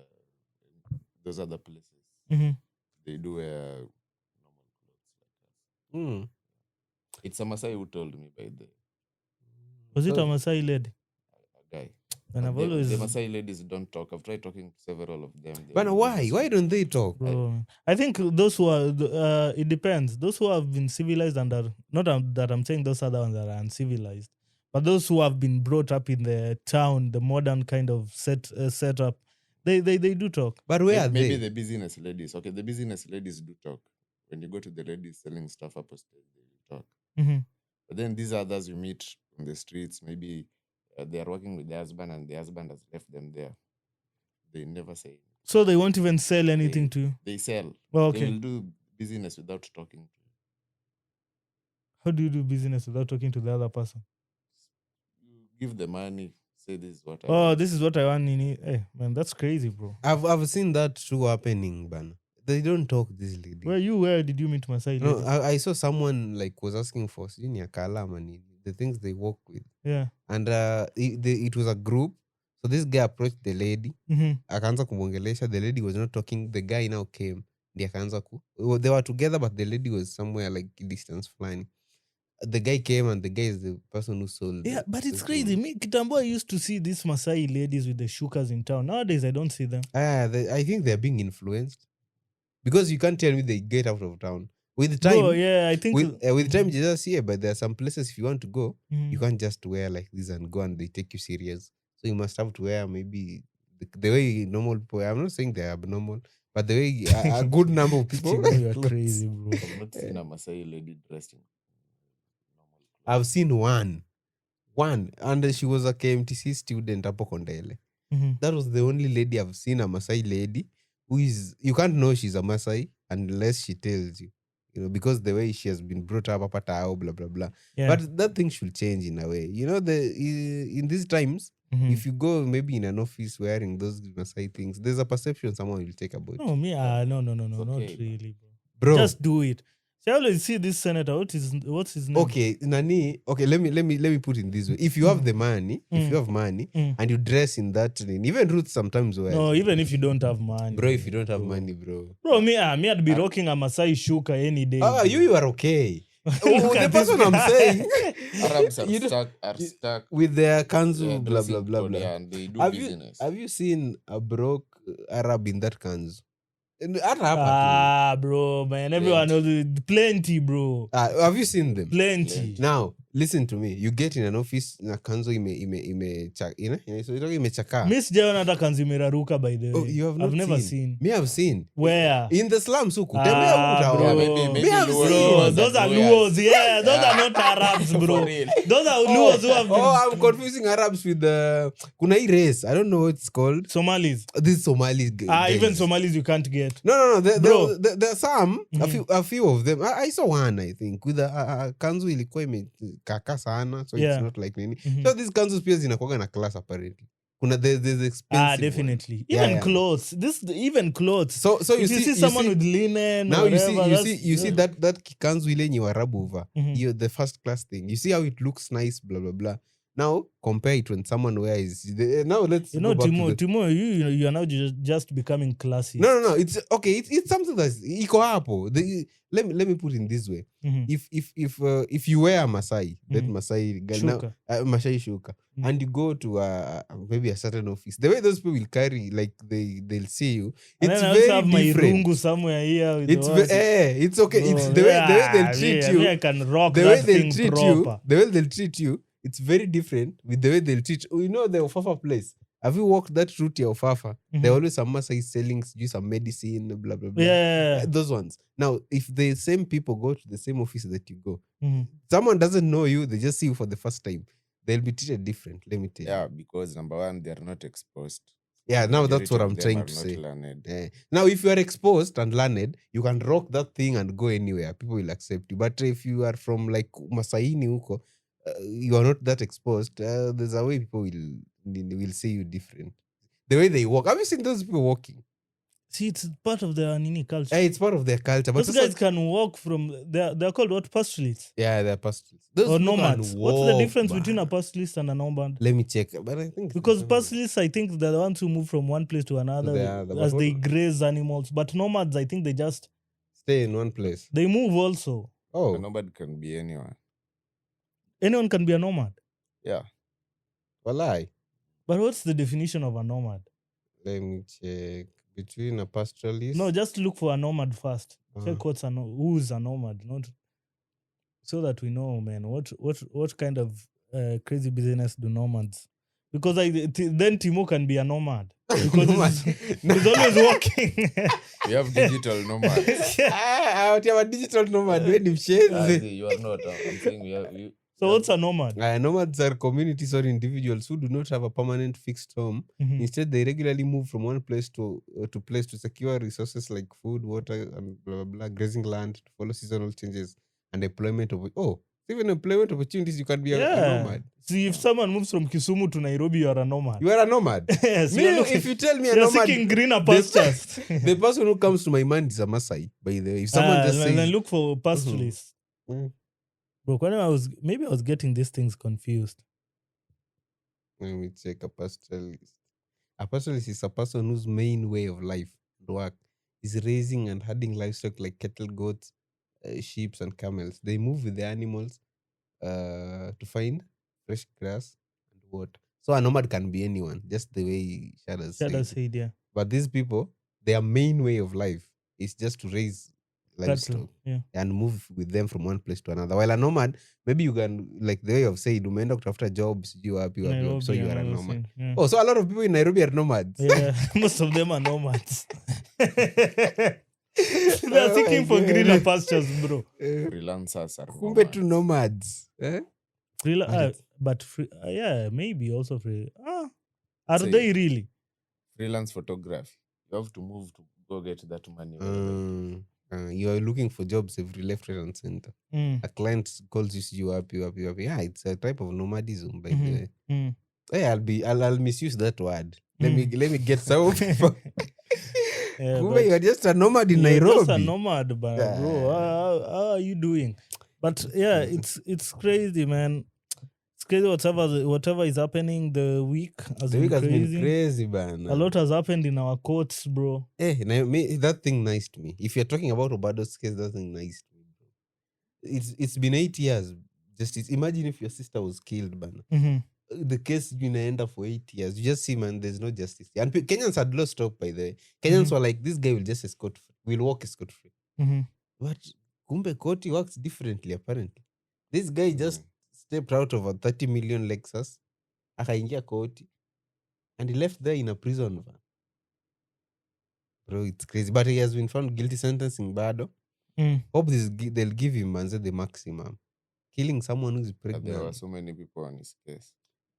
those other places. Mhm. They do wear normal clothes like that. Hmm. It's a Masai who told me by the Was it a Maasai lady? a guy. And I've The always... Masai ladies don't talk. I've tried talking to several of them. They But will why? just- Why don't they talk? Bro, I think those who are, it depends. Those who have been civilized and are, not that I'm saying those other ones that are uncivilized, but those who have been brought up in the town, the modern kind of setup, they do talk. But where are Maybe they? the business ladies. Okay, the business ladies do talk. When you go to the ladies selling stuff up stage, they will talk. Mhm. But then these others you meet on the streets, maybe they are working with the husband and the husband has left them there. They never say. So they won't even sell anything to you. They sell. Oh, They okay. will do business without talking to you. How do you do business without talking to the other person? You give the money, say this is what I Oh, want. this is what I want. Hey, man, that's crazy, bro. I've seen that too happening, bana. They don't talk, these ladies. Where did you meet Maasai No, lady? I saw someone like was asking for the things they work with, Yeah. and it was a group. So this guy approached the lady, Mhm. akaanza kumwongelesha. The lady was not talking. The guy now came. They were together, but the lady was somewhere like distance flying. The guy came, and the guy is the person who sold. Yeah, but it's the crazy. thing. Me, Kitambo, I used to see these Maasai ladies with the shukas in town. Nowadays, I don't see them. I think they're being influenced, because you can't tell me they get out of town with time. Bro, yeah, I think... With time, you just see, but there are some places if you want to go, Mhm. you can't just wear like this and go and they take you serious. So you must have to wear maybe the way normal people. I'm not saying they're abnormal, but the way a good number of people. Timo, you're clothes. crazy, bro. I've not seen a Masai lady dressed in normal clothes. I've seen one, and she was a KMTC student hapo Kondele. Mhm. That was the only lady I've seen, a Masai lady who is, you can't know she's a Masai unless she tells you, because the way she has been brought up, apa tao, blah blah blah. Yeah. But that thing should change in a way. In these times, Mhm. if you go maybe in an office wearing those Masai things, there's a perception someone will take about No, you. me, no, not okay, really, bro. Bro. Just do it. See, I always see this senator. What's his name? Okay, Nani. Okay, let me put it this way. If you have the money, if you have money, and you dress in that, even Ruth sometimes wears. No, even if you don't have money, Bro, if you don't have money, bro. bro, me, I'd be rocking a Maasai shuka any day. Ah, bro. you are okay. Look The at this person I'm guy. saying, Arabs are You know- stuck with their kanzu, yeah, blah blah dressing blah code, blah. yeah, and they do Have business. you seen a broke Arab in that kanzu? Arab. Ah, bro, man, everyone knows plenty, bro. Have you seen them? Plenty. Now, listen to me. You get in an office na kanzu imechakaa. Miss sijaona hata kanzi imeraruka, by the way. Oh, you have not I've never seen. seen. Me, I've seen. Where? In the slums huku. Tembea Ah, huku bro. utaona. Yeah, maybe have Luo- seen. Bro, Luos those are and Luos. Luos. Yeah, those are not Arabs, bro. For real. Those are Luos who have been I'm confusing Arabs with kuna hii race. I don't know what it's called. Somalis. These Somalis. Even guys. Somalis you can't get. No. Bro. There are some, a few of them. I saw one, I think, with a kanzu ilikuwa kaka sana, so it's Yeah. not like nini. Mhm. So these councils pia zinakuwaga na class apparently. There's expensive Definitely. one. Even Yeah. clothes. Even clothes. So you if you see you someone see, with linen now or you see whatever, you see that kikanzu ile yenye warabu uva, the first class thing. You see how it looks nice, blah blah blah. Now compare it when someone wears. Now let's go back to the... Timo, you are now just becoming classist. No. It's okay. It's something that's iko hapo. Let me put it in this way. If you wear a Masai, that Masai Shuka. Masai shuka, and you go to maybe a certain office, the way those people will carry, like they'll see you, And it's then I also very have my different. rungu somewhere here with It's okay. It's the way they'll treat you. I can rock The way that they'll thing treat proper. you, the way they'll treat you, it's very different with the way they'll treat you. You know the Ofafa place. Have you walked that route here, Ofafa? There always some Masai selling some medicine, blah blah blah. Yeah. Those ones. Now, if the same people go to the same office that you go, someone doesn't know you, they just see you for the first time, they'll be treated different. Let me tell you. Yeah, because number one, they are not exposed. Yeah, now that's Majority what of I'm them trying are to not say. learned. Now, if you are exposed and learned, you can rock that thing and go anywhere. People will accept you. But if you are from like Masaini huko, you are not that exposed, there's a way people will see you different. The way they walk. Have you seen those people walking? See, it's part of their Nini culture. It's part of their culture. But Those guys can walk from... They're called what? Pastoralists? Yeah, they're pastoralists. Those Or people can nomads. What's the difference walk, between a man. pastoralist and a nomad? Let me check. But I think Because pastoralists, I think they're the ones who move from one place to another but as they what- graze animals. But nomads, I think they just... stay in one place. They move also. Oh, Nobody can be anyone. Anyone can be a nomad. Yeah. walai. But what's the definition of a nomad? Let me check. Between a pastoralist. No, just look for a nomad first. Uh-huh. Check who's a nomad, not so that we know, man. What kind of crazy business do nomads? Because then Timo can be a nomad because he's always walking. We have digital nomads. a digital nomad. When you You are not. I'm saying we have. So what's a nomad? Nomads are communities or individuals who do not have a permanent fixed home. Instead, they regularly move from one place to place to secure resources like food, water, and blah, blah, blah, grazing land, to follow seasonal changes and employment. Even employment opportunities, you can be a nomad. See, if someone moves from Kisumu to Nairobi, you are a nomad. You are a nomad. Yes, Me, if you tell me a you're nomad, seeking greener pastures. the person who comes to my mind is a Masai, by the way. If someone just then says... look for pastoralists. Bro, when I was getting these things confused. Let me check a pastoralist. A pastoralist is a person whose main way of life and work is raising and herding livestock like cattle, goats, sheep, and camels. They move with the animals to find fresh grass and water. So a nomad can be anyone, just the way Shada said. Yeah. But these people, their main way of life is just to raise livestock and move with them from one place to another. While a nomad, maybe you can, like the way I've said, umeenda kutafuta jobs, you are so you are a nomad. Yeah. Oh, so a lot of people in Nairobi are nomads. Yeah, most of them are nomads. They're seeking for greener pastures, bro. Freelancers are Kumbe nomads. tu nomads. But maybe also free. Are Say- they really? Freelance photography. You have to move to go get that money. You are looking for jobs every left, right, and center. A client calls you up. Yeah, it's a type of nomadism, by the way. Hey, I'll misuse that word. Let me get some people. Kumbe you are just a nomad in Nairobi. Just a nomad, bro. How are you doing? But yeah, it's crazy, man. It's crazy whatever is happening. The week has The week has been been crazy, man. A lot has happened in our courts, bro. That thing nice to me. If you're talking about Obado's case, that thing nice to me, bro. It's been 8 years. Imagine if your sister was killed, man. The case inaenda for 8 years. You just see, man, there's no justice. And Kenyans had lost hope, by the way. Kenyans were like, this guy will just will walk escort free. But kumbe Koti works differently, apparently. This guy just stepped out of a 30 million Lexus, akaingia Koti, and he left there in a prison van. Bro, it's crazy. But he has been found guilty, sentencing bado. Hope they'll give him the maximum. Killing someone who's pregnant. There were so many people on his case.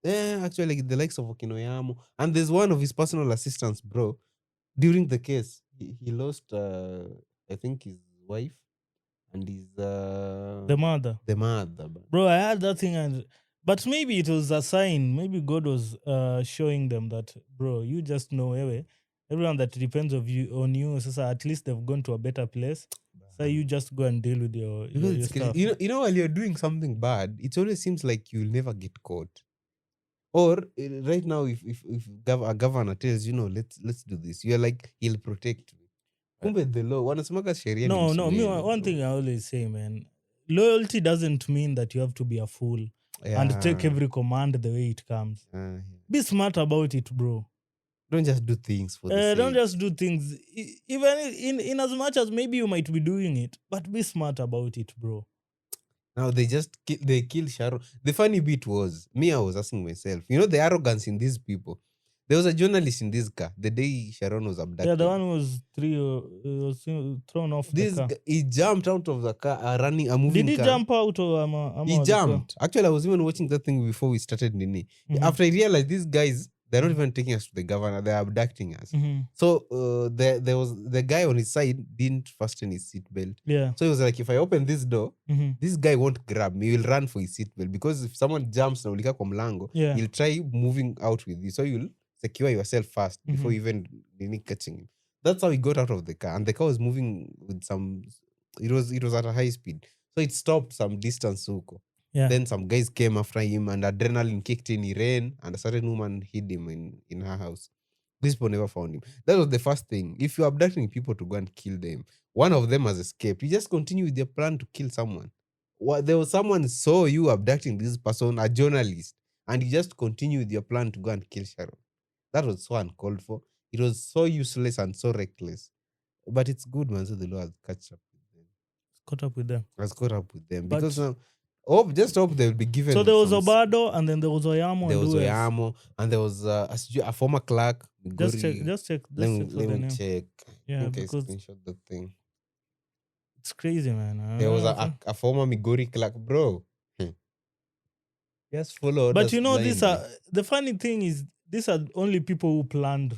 Yeah, actually, like the likes of Okinoyamo. And there's one of his personal assistants, bro. During the case, he lost, I think, his wife and he's The mother. the mother. Bro, I had that thing, but maybe it was a sign. Maybe God was showing them that, bro, you just know everyone that depends on you. So at least they've gone to a better place. So you just go and deal with your Because it's stuff. crazy. You know, while you're doing something bad, it always seems like you'll never get caught. Or right now, if a governor tells you, no, let's do this, you're like, he'll protect me. Kumbe the law, wanasemanga sheria ni No, me msumeno, one bro. thing I always say, man, loyalty doesn't mean that you have to be a fool and take Yeah. every command the way it comes. Yeah. Be smart about it, bro. Don't just do things for the Don't sake. just do things, even in as much as maybe you might be doing it, but be smart about it, bro. Now they just they kill Sharon. The funny bit was, me, I was asking myself, you know, the arrogance in these people. There was a journalist in this car the day Sharon was abducted. Yeah, the one who was thrown off the car. He jumped out of the car, running a moving Did he car. jump out or He jumped. Actually, I was even watching that thing before we started Nini. After I realized these guys, they're not even taking us to the governor, they're abducting us. So there was the guy on his side didn't fasten his seatbelt. Yeah. So he was like, if I open this door, this guy won't grab me. He will run for his seatbelt, because if someone jumps na ulika kwa mlango, Yeah. he'll try moving out with you. So you'll secure yourself first before even Nini catching him. That's how he got out of the car, and the car was moving with some. It was at a high speed, so it stopped some distance. Huko. Yeah. Then some guys came after him, and adrenaline kicked in. He ran, and a certain woman hid him in her house. These people never found him. That was the first thing. If you're abducting people to go and kill them, one of them has escaped. You just continue with your plan to kill someone. There was someone saw you abducting this person, a journalist, and you just continue with your plan to go and kill Sharon. That was so uncalled for. It was so useless and so reckless. But it's good, man. So the law has caught up with them. Caught up with them. Has caught up with them. But- Because now, just hope they'll be given. So there was some- Obado, and then there was Oyamo. There and was who else? Oyamo, and there was a former clerk. Just check. Migori. Just check. Let Just me, check for let the me name. check. Yeah, I think I because screenshot the thing. it's crazy, man. There was a former Migori clerk, bro. Just follow. But orders you know, these are blindly. the funny thing is these are only people who planned.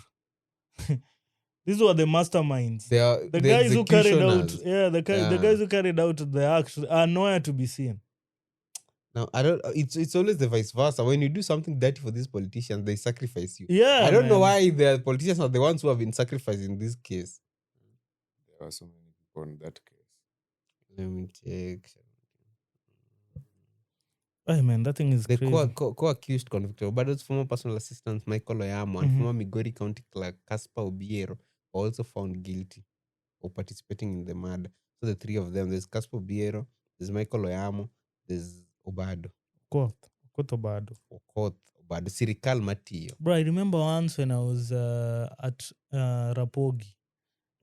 These were the masterminds. They are The guys who carried out, executioners. the Yeah. guys who carried out the act are nowhere to be seen. Now I don't. It's always the vice versa. When you do something dirty for these politicians, they sacrifice you. Yeah, I don't know man. why the politicians are the ones who have been sacrificed in this case. There are so many people in that case. Let me check. Hey, man, that thing is The crazy. co-accused convicted Obado's former personal assistant Michael Oyamo and former Migori County clerk Caspar Obiero were also found guilty of participating in the murder. So the three of them, there's Caspar Obiero, there's Michael Oyamo, there's Obado. Okoth Obado. Okoth Obado. Sirikal Matio. Bro, I remember once when I was at Rapogi,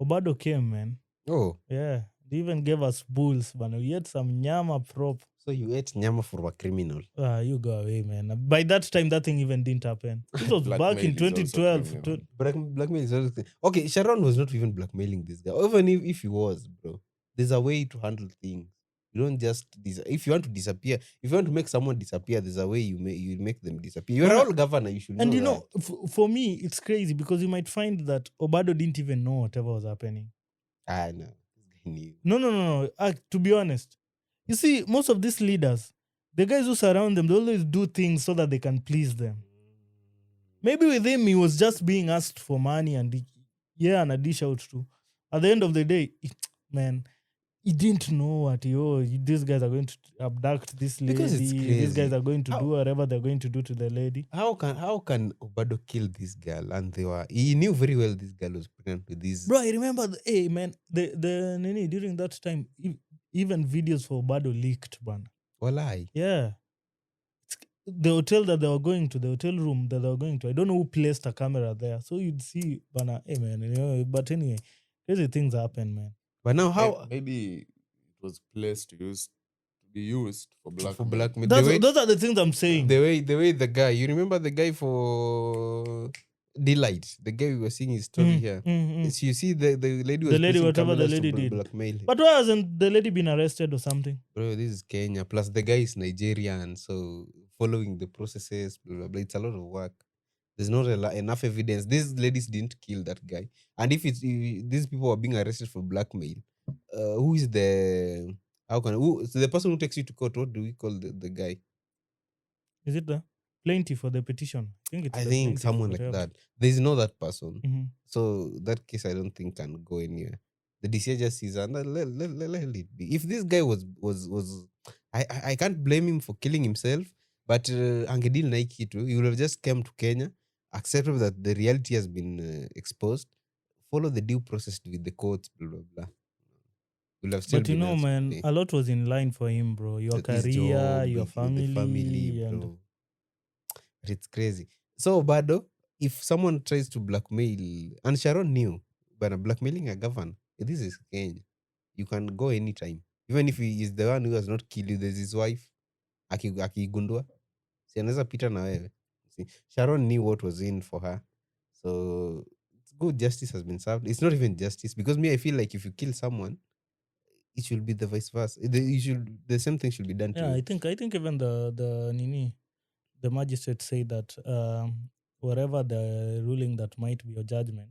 Obado came, man. Oh, Yeah, they even gave us bulls, man. We had some nyama prop. so you ate nyama for a criminal. You go away, man. By that time, that thing even didn't happen. This was back in Blackmail is also 2012. criminal. Blackmail is always. Okay, Sharon was not even blackmailing this guy. Even if he was, bro, there's a way to handle things. You don't just if you want to disappear, if you want to make someone disappear, there's a way you make them disappear. You're Yeah. all governor, you should know. And you that. know, for me, it's crazy because you might find that Obado didn't even know whatever was happening. No, this guy knew. No. To be honest, you see, most of these leaders, the guys who surround them, they always do things so that they can please them. Maybe with him, he was just being asked for money and and a dish out too. At the end of the day, man, he didn't know what these guys are going to abduct this lady. Because it's These guys crazy. are going to do whatever they're going to do to the lady. How can Obado kill this girl? And he knew very well this girl was pregnant with this. Bro, I remember, man, the Nini, during that time, even videos for Obado leaked, man. Walai. Yeah. The hotel that they were going to, the hotel room that they were going to, I don't know who placed a camera there. So you'd see, bana, hey man, but anyway, crazy things happen, man. But now how Maybe it was placed to be used for blackmail. for blackmail? Those are the things I'm saying. The way the guy, you remember the guy for Delight, the guy we were seeing his story here. So you see the lady was The lady, placing whatever the cameras to lady did. blackmail him. But why hasn't the lady been arrested or something? Bro, this is Kenya. Plus the guy is Nigerian, so following the processes, blah blah blah. It's a lot of work. There's not enough evidence. These ladies didn't kill that guy, and if these people are being arrested for blackmail, who is the so the person who takes you to court? What do we call the guy? Is it the plaintiff for the petition? I think it's I the think plaintiff, someone like whatever. that. There's no that person. Mhm. So that case, I don't think can go anywhere. The DCI just sees and let it be. If this guy was, I can't blame him for killing himself. But angedil na hii kitu, he would have just come to Kenya, accepted that the reality has been exposed, follow the due process with the courts, blah blah blah. Will have still But you been know, elsewhere man, today. a lot was in line for him, bro. Your His career, job, your the family, and bro. But it's crazy. So, Bado, if someone tries to blackmail, and Sharon knew, but blackmailing a governor, this is Kenya. You can go anytime. Even if he is the one who has not killed you, there's his wife. Akigundua. Si anaweza pita na wewe. See, Sharon knew what was in for her. So, it's good justice has been served. It's not even justice. Because me, I feel like if you kill someone, it should be the vice versa. The same thing should be done to yeah, you. I think even the magistrate said that whatever the ruling that might be your judgment,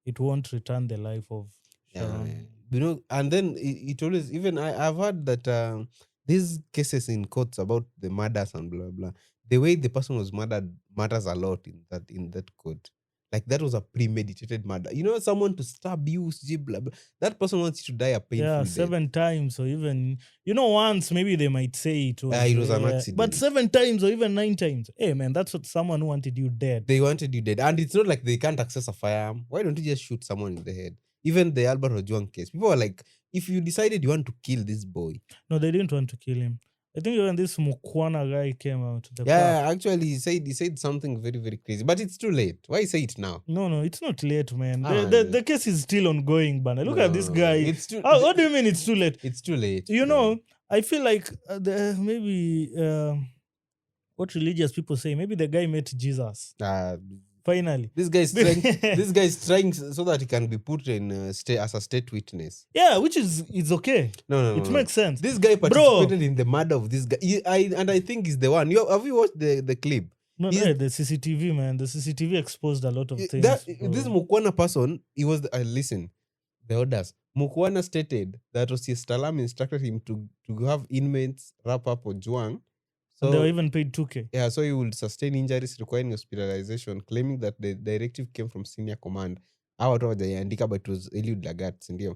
it won't return the life of Sharon. Yeah. You know, and then it always, even I've heard that these cases in courts about the murders and blah blah, the way the person was murdered matters a lot in that court. Like that was a premeditated murder. You know, someone to stab you, blah blah. That person wants you to die a painful Yeah, death. 7 times or even, once maybe they might say it was, an but accident. 7 times or even 9 times. Hey, man, that's what someone who wanted you dead. They wanted you dead, and it's not like they can't access a firearm. Why don't you just shoot someone in the head? Even the Albert Ojwang case, people were like, if you decided you want to kill this boy, No, they didn't want to kill him. I think when this Mukwana guy came out, the yeah, park. actually, he said something very, very crazy. But it's too late. Why say it now? No, it's not late, man. Ah, The case is still ongoing, Bana. Look at this No, guy. it's too- What do you mean it's too late? It's too late. You bro. know, I feel like maybe what religious people say, maybe the guy met Jesus. Ah, Finally. this guy is trying. This guy is trying so that he can be put in as a state witness. Yeah, which is it's okay. No, It makes sense. This guy participated in the murder of this guy. I think he's the one. Have you watched the clip? No, He's- the CCTV, man. The CCTV exposed a lot of things. This Mukwana person, he was listen, the orders. Mukwana stated that Osias Talam instructed him to have inmates wrap up Ojwang. And they were even paid 2K. Yeah, so he would sustain injuries requiring hospitalization, claiming that the directive came from senior command. But it was Eliud Lagat, sindio?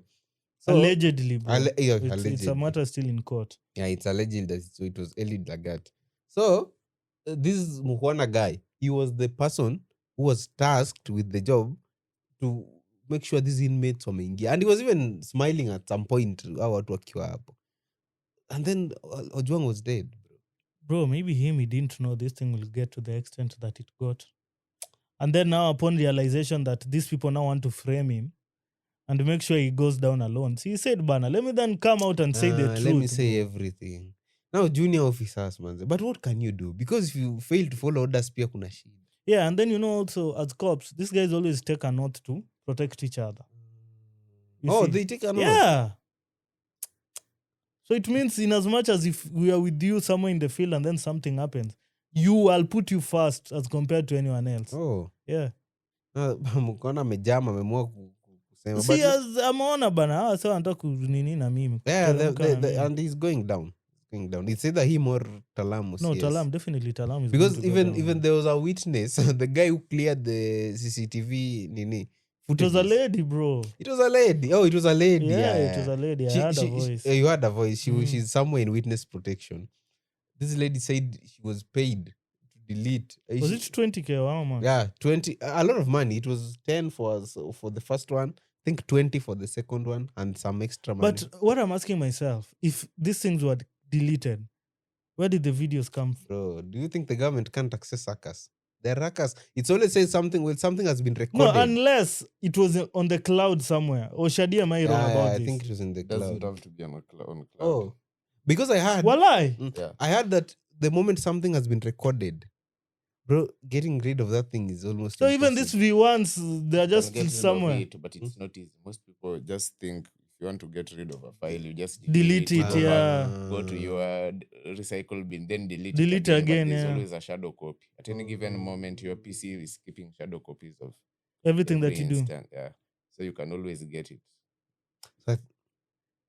So, Allegedly, bro. yeah, It's a allegedly. matter still in court. Yeah, it's alleged that it was Eliud Lagat. So, this Muhwana guy, he was the person who was tasked with the job to make sure these inmates wameingia. And he was even smiling at some point. And then Ojwang was dead. Bro, maybe he didn't know this thing will get to the extent that it got. And then now, upon realization that these people now want to frame him and make sure he goes down alone. So he said, Bana, let me then come out and say the truth. Let me say bro. everything. Now, junior officers, man. But what can you do? Because if you fail to follow orders, pia kuna shida. Yeah, and then also as cops, these guys always take an oath to protect each other. You see? They take an oath? Yeah. So it means in as much as if we are with you somewhere in the field and then something happens, I'll put you first as compared to anyone else. Oh. Yeah. Mkona amejama amemua kusema. See, as ameona bana, so anataka kunini na mimi. Yeah, kuteremka na mimi. and he's going down. It's either him or Talam. No, Talam, definitely Talam is Because going to go down. even there was a witness, the guy who cleared the CCTV nini. It was a lady, bro. It was a lady. Oh, it was a lady. Yeah, it was a lady. I heard a voice. You heard a voice. Mm. She's somewhere in witness protection. This lady said she was paid to delete. Was it 20K? Wow, man. Yeah, 20. A lot of money. It was 10 for the first one. I think 20 for the second one, and some extra money. But what I'm asking myself, if these things were deleted, where did the videos come from? Bro, do you think the government can't access hackers? They're hackers. It's always says something has been No, recorded. unless it was on the cloud somewhere. Or Shadi, am I wrong about I this? think it was in the It doesn't cloud. have to be on cloud. Oh, because I heard. Walai. Yeah. I heard that the moment something has been recorded, bro, getting rid of that thing is almost So even these V1s, they're You can just get rid of somewhere. it, but it's not easy. Most people just think if you want to get rid of a file, you just Delete it, go yeah. back, go to your recycle bin, then delete Delete it again, but there's yeah. always a shadow copy. At any given moment, your PC is keeping shadow copies of Everything that every you do. instant, yeah. So you can always get it.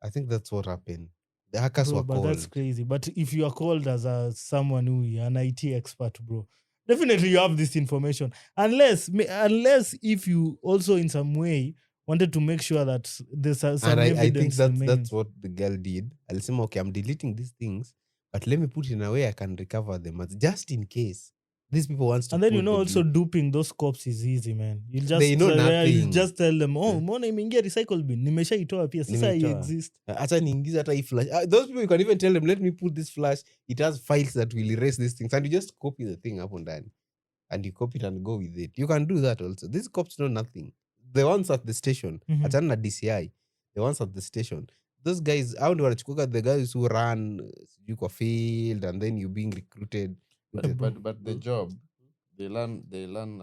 I think that's what happened. The hackers Bro, were but that's called. crazy. But if you are called as someone who an IT expert, bro, definitely you have this information. Unless if you also in some way wanted to make sure that there's some And I think evidence that's remains. what the girl did. Alisema, okay, I'm deleting these things, but let me put in a way I can recover them just in case these people wants to And then put the also blame. duping those cops is easy, man. You'll just They know you nothing. just tell them, oh, Yeah. mbona imeingia recycle bin, nimeshaitoa pia, sasa Nimetoa. exist. Hata niingize hata hii flash. Those people, you can even tell them, let me put this flash. It has files that will erase these things. And you just copy the thing hapo ndani. And you copy it and go with it. You can do that also. These cops know nothing. The ones at the station, achana na DCI, the ones at the station, those guys, hao ndio wanachukuka the guys who run sijui kwa field and then you being recruited. But the job, they learn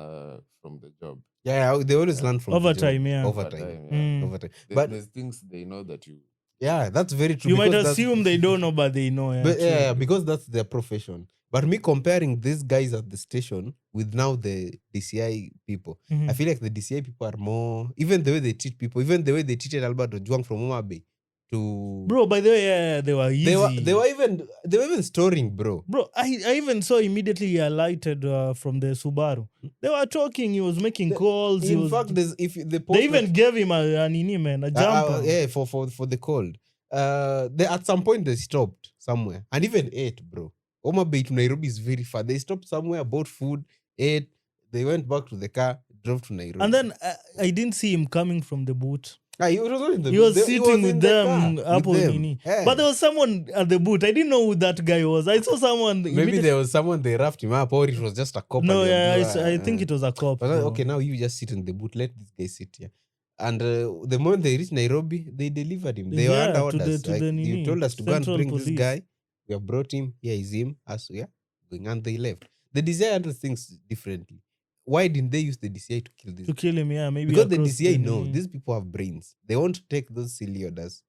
from the job. Yeah, they always learn from Overtime, the job. yeah. Overtime. Mm. Overtime. But There's things they know that you. yeah, that's very true. You might because that's- assume they don't know, but they know. Yeah, But true. yeah, because that's their profession. But me comparing these guys at the station with now the DCI people, I feel like the DCI people are more, even the way they treat people, even the way they treated Albert Ojwang from Homa Bay to. Bro, by the way, yeah, they were easy. They were even storing, bro. Bro, I even saw immediately he alighted from the Subaru. They were talking. He was making calls. In fact, there's if the post they even gave him a nini, man, a jumper. yeah, for the cold. They at some point they stopped somewhere and even ate, bro. Homa Bay to Nairobi is very far. They stopped somewhere, bought food, ate. They went back to the car, drove to Nairobi. And then I didn't see him coming from the boot. He was not in the He boot. was He sitting was in with the them car up with on them. nini. Yeah. But there was someone at the boot. I didn't know who that guy was. I saw someone. Maybe there was someone they roughed him up, or it was just a cop. No, and yeah, I think it was a cop. But I was like, bro. okay, now you just sit in the boot. Let this guy sit here. And the moment they reached Nairobi, they delivered him. They were Yeah, under to orders. the Like, you nini, told us to go and Central bring this Police. guy. We have brought him. Here is him. As yeah, going and they left. The DCI handles things differently. Why didn't they use the DCI to kill this? To kill him, yeah, maybe Because the across DCI know nini. these people have brains. They won't take those silly orders.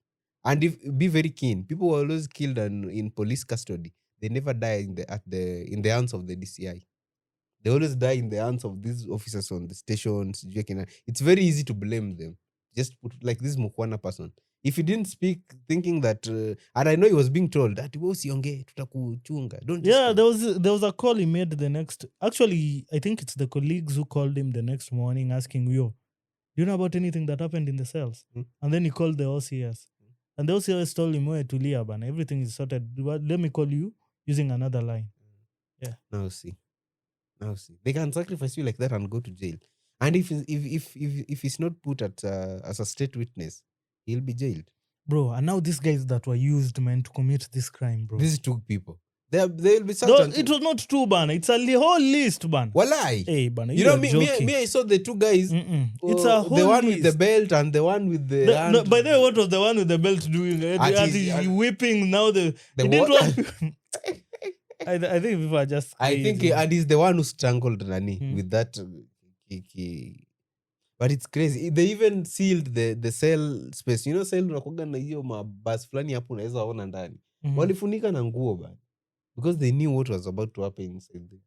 And be very keen. People were always killed in police custody. They never die in the hands of the DCI. They always die in the hands of these officers on the stations. It's very easy to blame them. Just put like this Mukwana person. If he didn't speak, thinking that, and I know he was being told that tutakuchunga. Don't. Yeah, there was a call he made the next. Actually, I think it's the colleagues who called him the next morning asking, "Yo, do you know about anything that happened in the cells?" And then he called the OCS, and the OCS told him, "Wait, Tulia, bana, everything is sorted. Let me call you using another line." Yeah. Now see, they can sacrifice you like that and go to jail. And if he's not put at as a state witness, he'll be jailed. Bro, and now these guys that were used, man, to commit this crime, bro. These two people, they'll be No, such. it was not two, bana. It's a whole list, ban. Walai. Hey, bana, You know, are me, joking. I saw the two guys. It's a whole the one list. with the belt and the one with the hand. No, by the way, what was the one with the belt doing? Whipping now the he didn't what? want- I think people are just I think, crazy. and he's the one who strangled Nani with that. But it's crazy. They even sealed the cell space. You know, cell unakuwaga na hiyo mabas fulani hapo unaweza ona ndani. Walifunika na nguo bana. Because they knew what was about to happen inside there.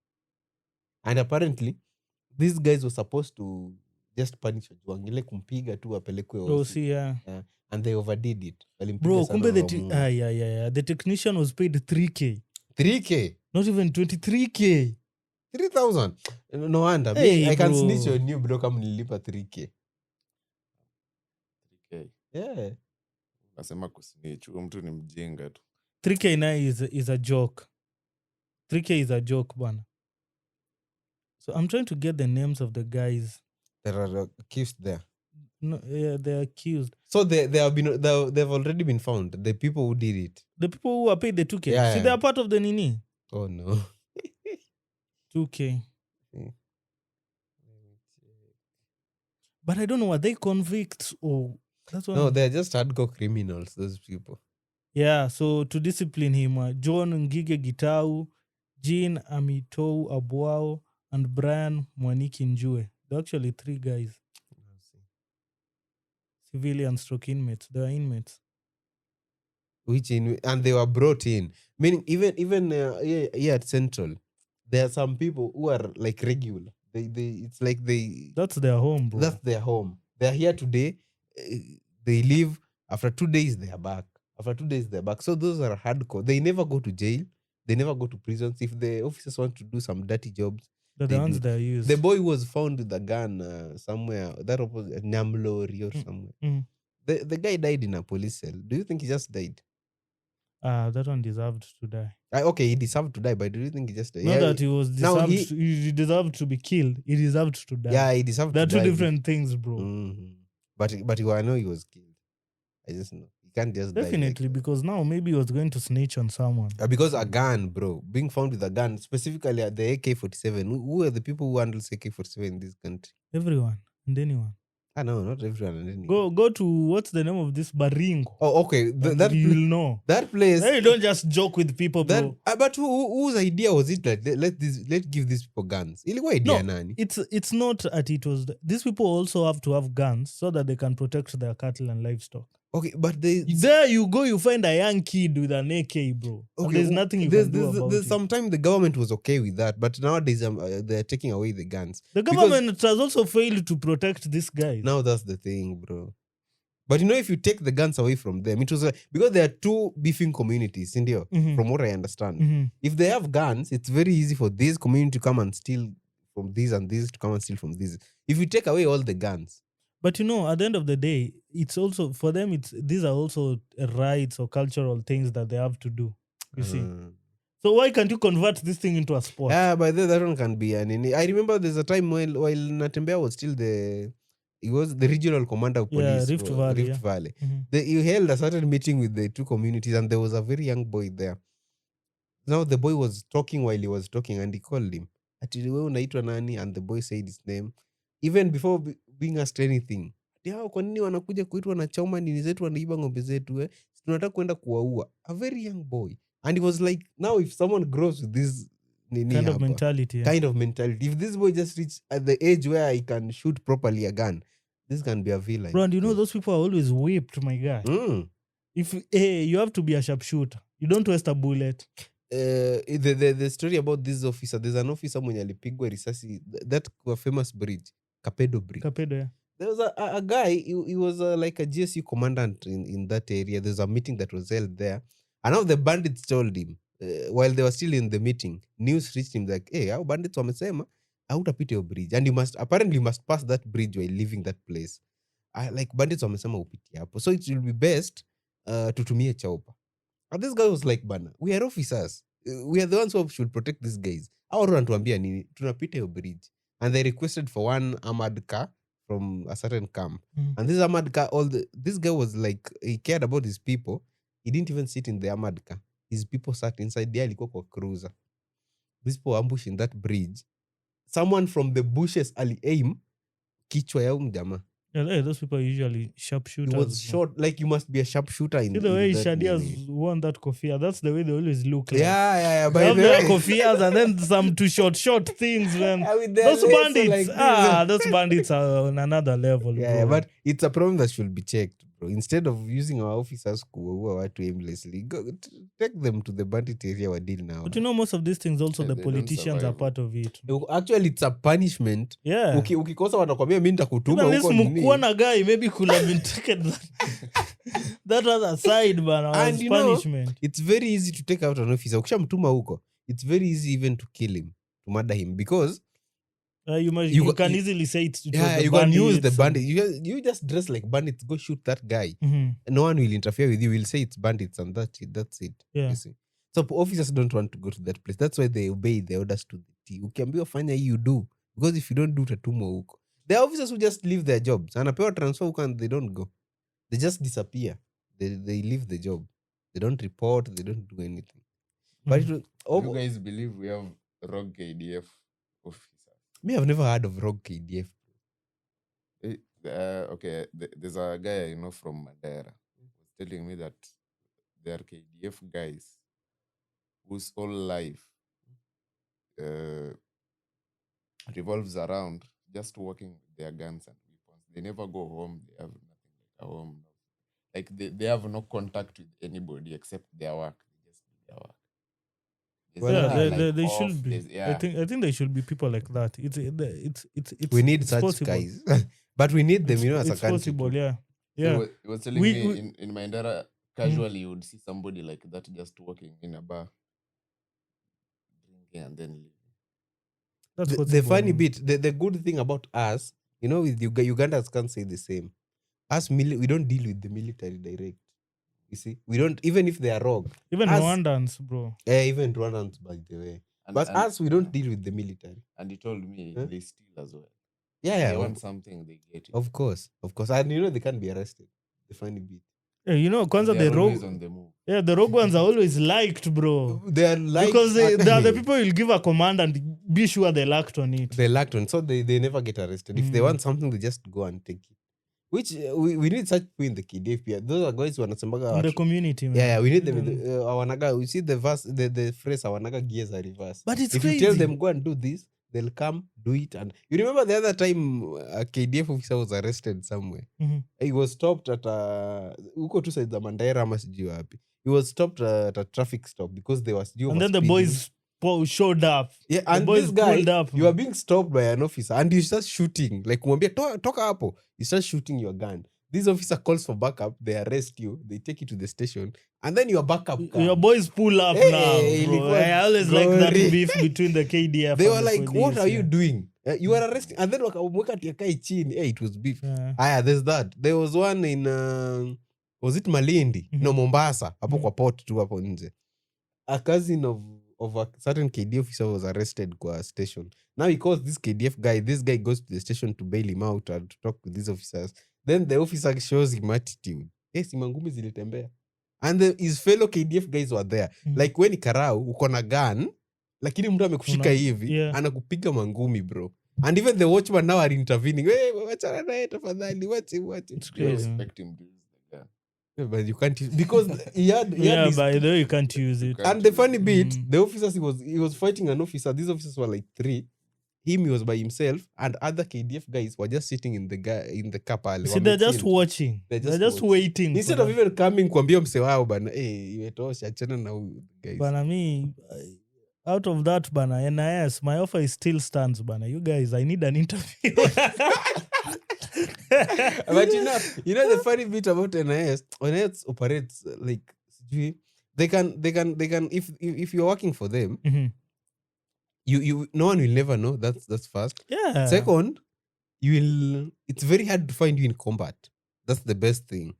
And apparently, these guys were supposed to just punish Ojwang, ile kumpiga tu apelekwe OC, yeah. And they overdid it. Bro, kumbe the technician was paid 3K. 3K? Not even 23K. 3,000? No wonder. Hey, I can bro. snitch on you, bro, kama nilipa 3K. 3K. Yeah. Nasema kusnitch. Huyo mtu ni mjinga tu. 3K now is a joke. 3K is a joke, bana. So I'm trying to get the names of the guys. That are accused there. No, yeah, they're accused. So they've already been found. The people who did it. The people who are paid the 2K. Yeah, See, yeah. they are part of the nini. Oh no. 2K. But I don't know, are they convicts or that's what No, they're just hardcore criminals, those people. Yeah, so to discipline him, John Ngige Gitau, Jean Amitou Abuao, and Brian Mwaniki Njue. They're actually 3 guys. Civilian stroke inmates. They are inmates. And they were brought in. Meaning, even here at Central, there are some people who are like regular. It's like That's their home, bro. That's their home. They're here today. They leave. After 2 days, they are back. So those are hardcore. They never go to jail. They never go to prisons. If the officers want to do some dirty jobs, The they ones do. they use. The boy was found with a gun somewhere. That was Nyamlori or somewhere. The guy died in a police cell. Do you think he just died? That one deserved to die. Okay, he deserved to die, but do you think he just died? Not that he was Now deserved. He deserved to be killed. He deserved to die. Yeah, he deserved They're to die. two different things, bro. But I know he was killed. I just know. He can't just Definitely, die. because now maybe he was going to snitch on someone. Because a gun, bro. Being found with a gun, specifically at the AK-47. Who are the people who handle AK-47 in this country? Everyone and anyone. No, not everyone and anyone. Go to, what's the name of this? Baringo. Oh, okay. You'll know. That place. Hey, don't just joke with people, bro. But whose idea was it that let's give these people guns? Ilikuwa idea nani? It's not at it was. These people also have to have guns so that they can protect their cattle and livestock. Okay, but there you go, you find a young kid with an AK, bro. Okay, there's nothing you can do about it. Sometimes the government was okay with that, but nowadays they're taking away the guns. The government has also failed to protect these guys. Now that's the thing, bro. But if you take the guns away from them, it was because there are two beefing communities, India, from what I understand. If they have guns, it's very easy for this community to come and steal from these and these to come and steal from these. If you take away all the guns. But at the end of the day, it's also for them. These are also rights or cultural things that they have to do. You see. So why can't you convert this thing into a sport? Yeah, but that one can be. I remember there's a time while Natembea was still he was the regional commander of police. Rift Valley. He held a certain meeting with the two communities, and there was a very young boy there. Now the boy was talking while he was talking, and he called him. Ati wewe unaitwa nani? And the boy said his name. Even before being asked anything. Kwa nini wanakuja kuitwa wanachoma nini zetu, wanaiba ng'ombe zetu? Tunataka kwenda kuwaua. A very young boy. And he was like, now if someone grows with this kind of mentality. If this boy just reaches at the age where he can shoot properly a gun, this can be a villain. Bro, and those people are always whipped, my guy. If you have to be a sharpshooter. You don't waste a bullet. The story about this officer, there's an officer mwenye alipigwa risasi, that famous bridge, Kapedo Bridge. Kapedo, yeah. There was a guy, he was like a GSU commandant in that area. There's a meeting that was held there. And now the bandits told him, while they were still in the meeting, news reached him like, hey, how bandits wamesema, hautapita your bridge. And you must pass that bridge while leaving that place. Like bandits wamesema upiti hapo. So it will be best tutumie chaupa. And this guy was like, bana, we are officers. We are the ones who should protect these guys. Our wanatuambia nini, tunapita your bridge. And they requested for one armored car from a certain camp. And this armored car, this guy was like, he cared about his people. He didn't even sit in the armored car. His people sat inside there, alikuwa kwa cruiser. These people ambushing that bridge. Someone from the bushes ali-aim kichwa ya mjama. Yeah, those people are usually sharpshooters. He was short, like you must be a sharpshooter in the way Shadia's worn that kofia. That's the way they always look like. Yeah. They have their kofias and then some two short things, man. Those bandits, those bandits are on another level. Yeah, bro. But it's a problem that should be checked, bro. Instead of using our officers who are to aimlessly, take them to the bandit area we deal now. But most of these things also the politicians are part of it. Actually, it's a punishment. Yeah. Ukikosa wanakwambia mimi nitakutuma huko nini. One guy maybe could have been taken that other side, man. And punishment. It's very easy to take out an officer. Ukishamtuma huko, it's very easy even to kill him, to murder him, because you can easily say it's you can use the bandit. You just dress like bandits, go shoot that guy. No one will interfere with you. Will say it's bandits and that's it. Yeah. You see? So officers don't want to go to that place. That's why they obey the orders to the T. Ukiambiwa fanya hii, you do. Because if you don't do, utatumwa huko. There are officers who just leave their jobs. Anapewa transfer huko and they don't go. They just disappear. They leave the job. They don't report. They don't do anything. But do you guys believe we have rogue KDF officers? Me, I've never heard of rogue KDF. Okay, there's a guy I know from Madeira who was telling me that there are KDF guys whose whole life revolves around just working with their guns and weapons. They never go home. They have nothing like a home. Like they have no contact with anybody except their work. They just do their work. They should be. I think they should be people like that. It's we need it's such possible. guys. But we need them, as a country. Possible, yeah. Yeah. he was telling We- me we- in Mandara, casually you would see somebody like that just walking in a bar, drinking and then leaving. That's The possible, funny man. bit, the good thing about us, with Ugandans can't say the same. Us, we don't deal with the military direct. You see, we don't, even if they are wrong. Even Us- Rwandans, bro. Even Rwandans, by the way. But us, we don't deal with the military. And he told me Huh? they steal as well. Yeah, They want something, they get it. of course. And they can't be arrested. The funny bit. Yeah, Kwanza They the are always rogue. on the move. Yeah, the rogue ones are always liked, bro. They are like Because they are the people will give a command and be sure they act on it. They lacked one, so they never get arrested. If they Mm. want something, they just go and take it. Which we need such people in the KDF. Those are guys who wanasembaga In the watu- community, man. Yeah, we need them. Awanaga, we see the verse, the phrase awanaga gears are reverse. But it's If crazy. you tell them go and do this, they'll come do it. And you remember the other time a KDF officer was arrested somewhere. Mhm. He was stopped at huko tu side za Mandera ama sijui wapi. He was stopped at a traffic stop because there was And then the boys showed up. Yeah, The and boys this guy, pulled up. you are being stopped by an officer and you start shooting. Like, kumwambia, toka hapo. You start shooting your gun. This officer calls for backup. They arrest you. They take you to the station. And then your backup comes. Your boys pull up Hey, now, bro. ilikuwa I always like that glory. beef between the KDF They and were the like, police, what are you yeah. doing? You are arresting. And then wakamweka tiakai chini. Hey, it was beef. Yeah. There's that. There was one in, was it Malindi? Mhm. No, Mombasa. Hapo Mhm. kwa port tu hapo nje. A cousin of a certain KDF officer was arrested kwa station. Now he calls this KDF guy. This guy goes to the station to bail him out and to talk with these officers. Then the officer shows him attitude. Mangumi zilitembea. And his fellow KDF guys were there. Mhm. Like when Karau, uko na gun, lakini mtu amekushika hivi, yeah. anakupiga mangumi, bro. And even the watchman now are intervening. Hey, wachana naye tafadhali, watch him. It's You crazy. man. expect him to use the gun. Yeah, but you can't use, because he had Yeah, his- but you can't use it. can't and the use funny it. bit, Mm. the officers he was fighting an officer. These officers were like 3. He was by himself, and other KDF guys were just sitting in the car pale. See, they're just Wamechill. watching. They're just watching. waiting. Instead for of even coming kuambia mse wao bana, imetosha, achana na huyu guys. Bana, me, out of that, bana, NIS, my offer is still stands, bana. You guys, I need an interview. But you know the funny bit about NIS operates like sijui, they can if you're working for them, Mhm. you no one will never know. That's first. Yeah. Second, it's very hard to find you in combat. That's the best thing.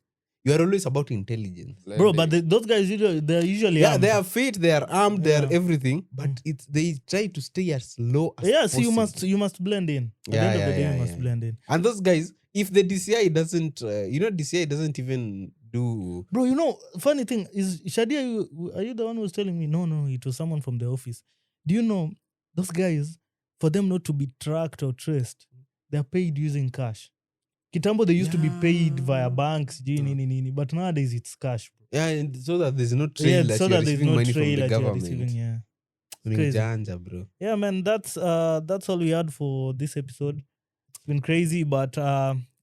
You are always about intelligence. Bro, but those guys, they're usually Yeah, armed. they are fit, they are armed, they are Yeah. everything, but they try to stay as low as Yeah, so possible. you must blend in. At the Yeah, end of the day, yeah, you must yeah. blend in. And those guys, if the DCI doesn't, DCI doesn't even do. Bro, funny thing is, Shadia, are you the one who was telling me? No, it was someone from the office. Do you know those guys, for them not to be tracked or traced, they're paid using cash. Kitambo, they used to be paid via banks, nini, but nowadays it's cash. Bro. Yeah, and so that there's no trail that so you're that there's receiving no money from trail the that you're government. receiving, yeah. Ni crazy. ujanja, bro. Yeah, man, that's all we had for this episode. It's been crazy, but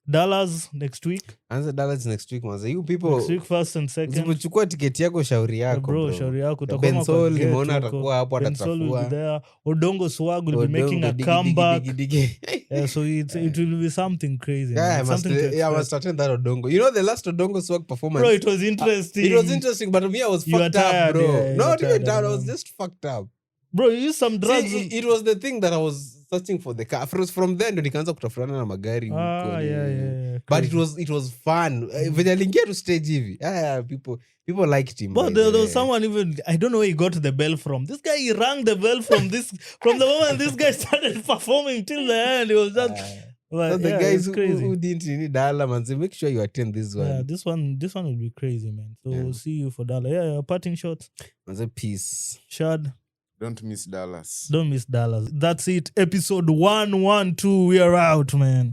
Dallas next week. Anza Dallas next week, manze. You people, Next week, first and second. usipochukua tiketi yako, shauri yako, Bro, shauri yako. utakuwa Bensol, kwa gate nimeona huko. atakuwa hapo, Bensol will be atachafua. there. Odongo Swag will be Odongo, making a digi, comeback. digi, digi. Yeah, so it will be something crazy. Yeah, man. I must Something to expect. attend that Odongo. You know the last Odongo Swag performance? Bro, it was interesting. It was interesting, but me, I was You were fucked up, tired, bro. yeah, you Not were even tired, tired, I I was remember. just fucked up. Bro, you used some drugs. See, it was the thing that I was searching for the car. From there, ndo nikaanza kutafutana na magari huko, yeah. But Crazy. it was fun. Venye aliingia to stage hivi. People liked him. But by there the was way. someone even, I don't know where he got the bell from. This guy, he rang the bell from the moment this guy started performing till the end. It was just, So the yeah, guys it's who crazy. didn't need Dala, man, say, make sure you attend this one. Yeah, this one will be crazy, man. So Yeah. we'll see you for Dallas. Yeah, parting shots. Man, say, peace. Shad, Don't miss Dallas. don't miss Dallas. That's it. Episode 112. We are out, man.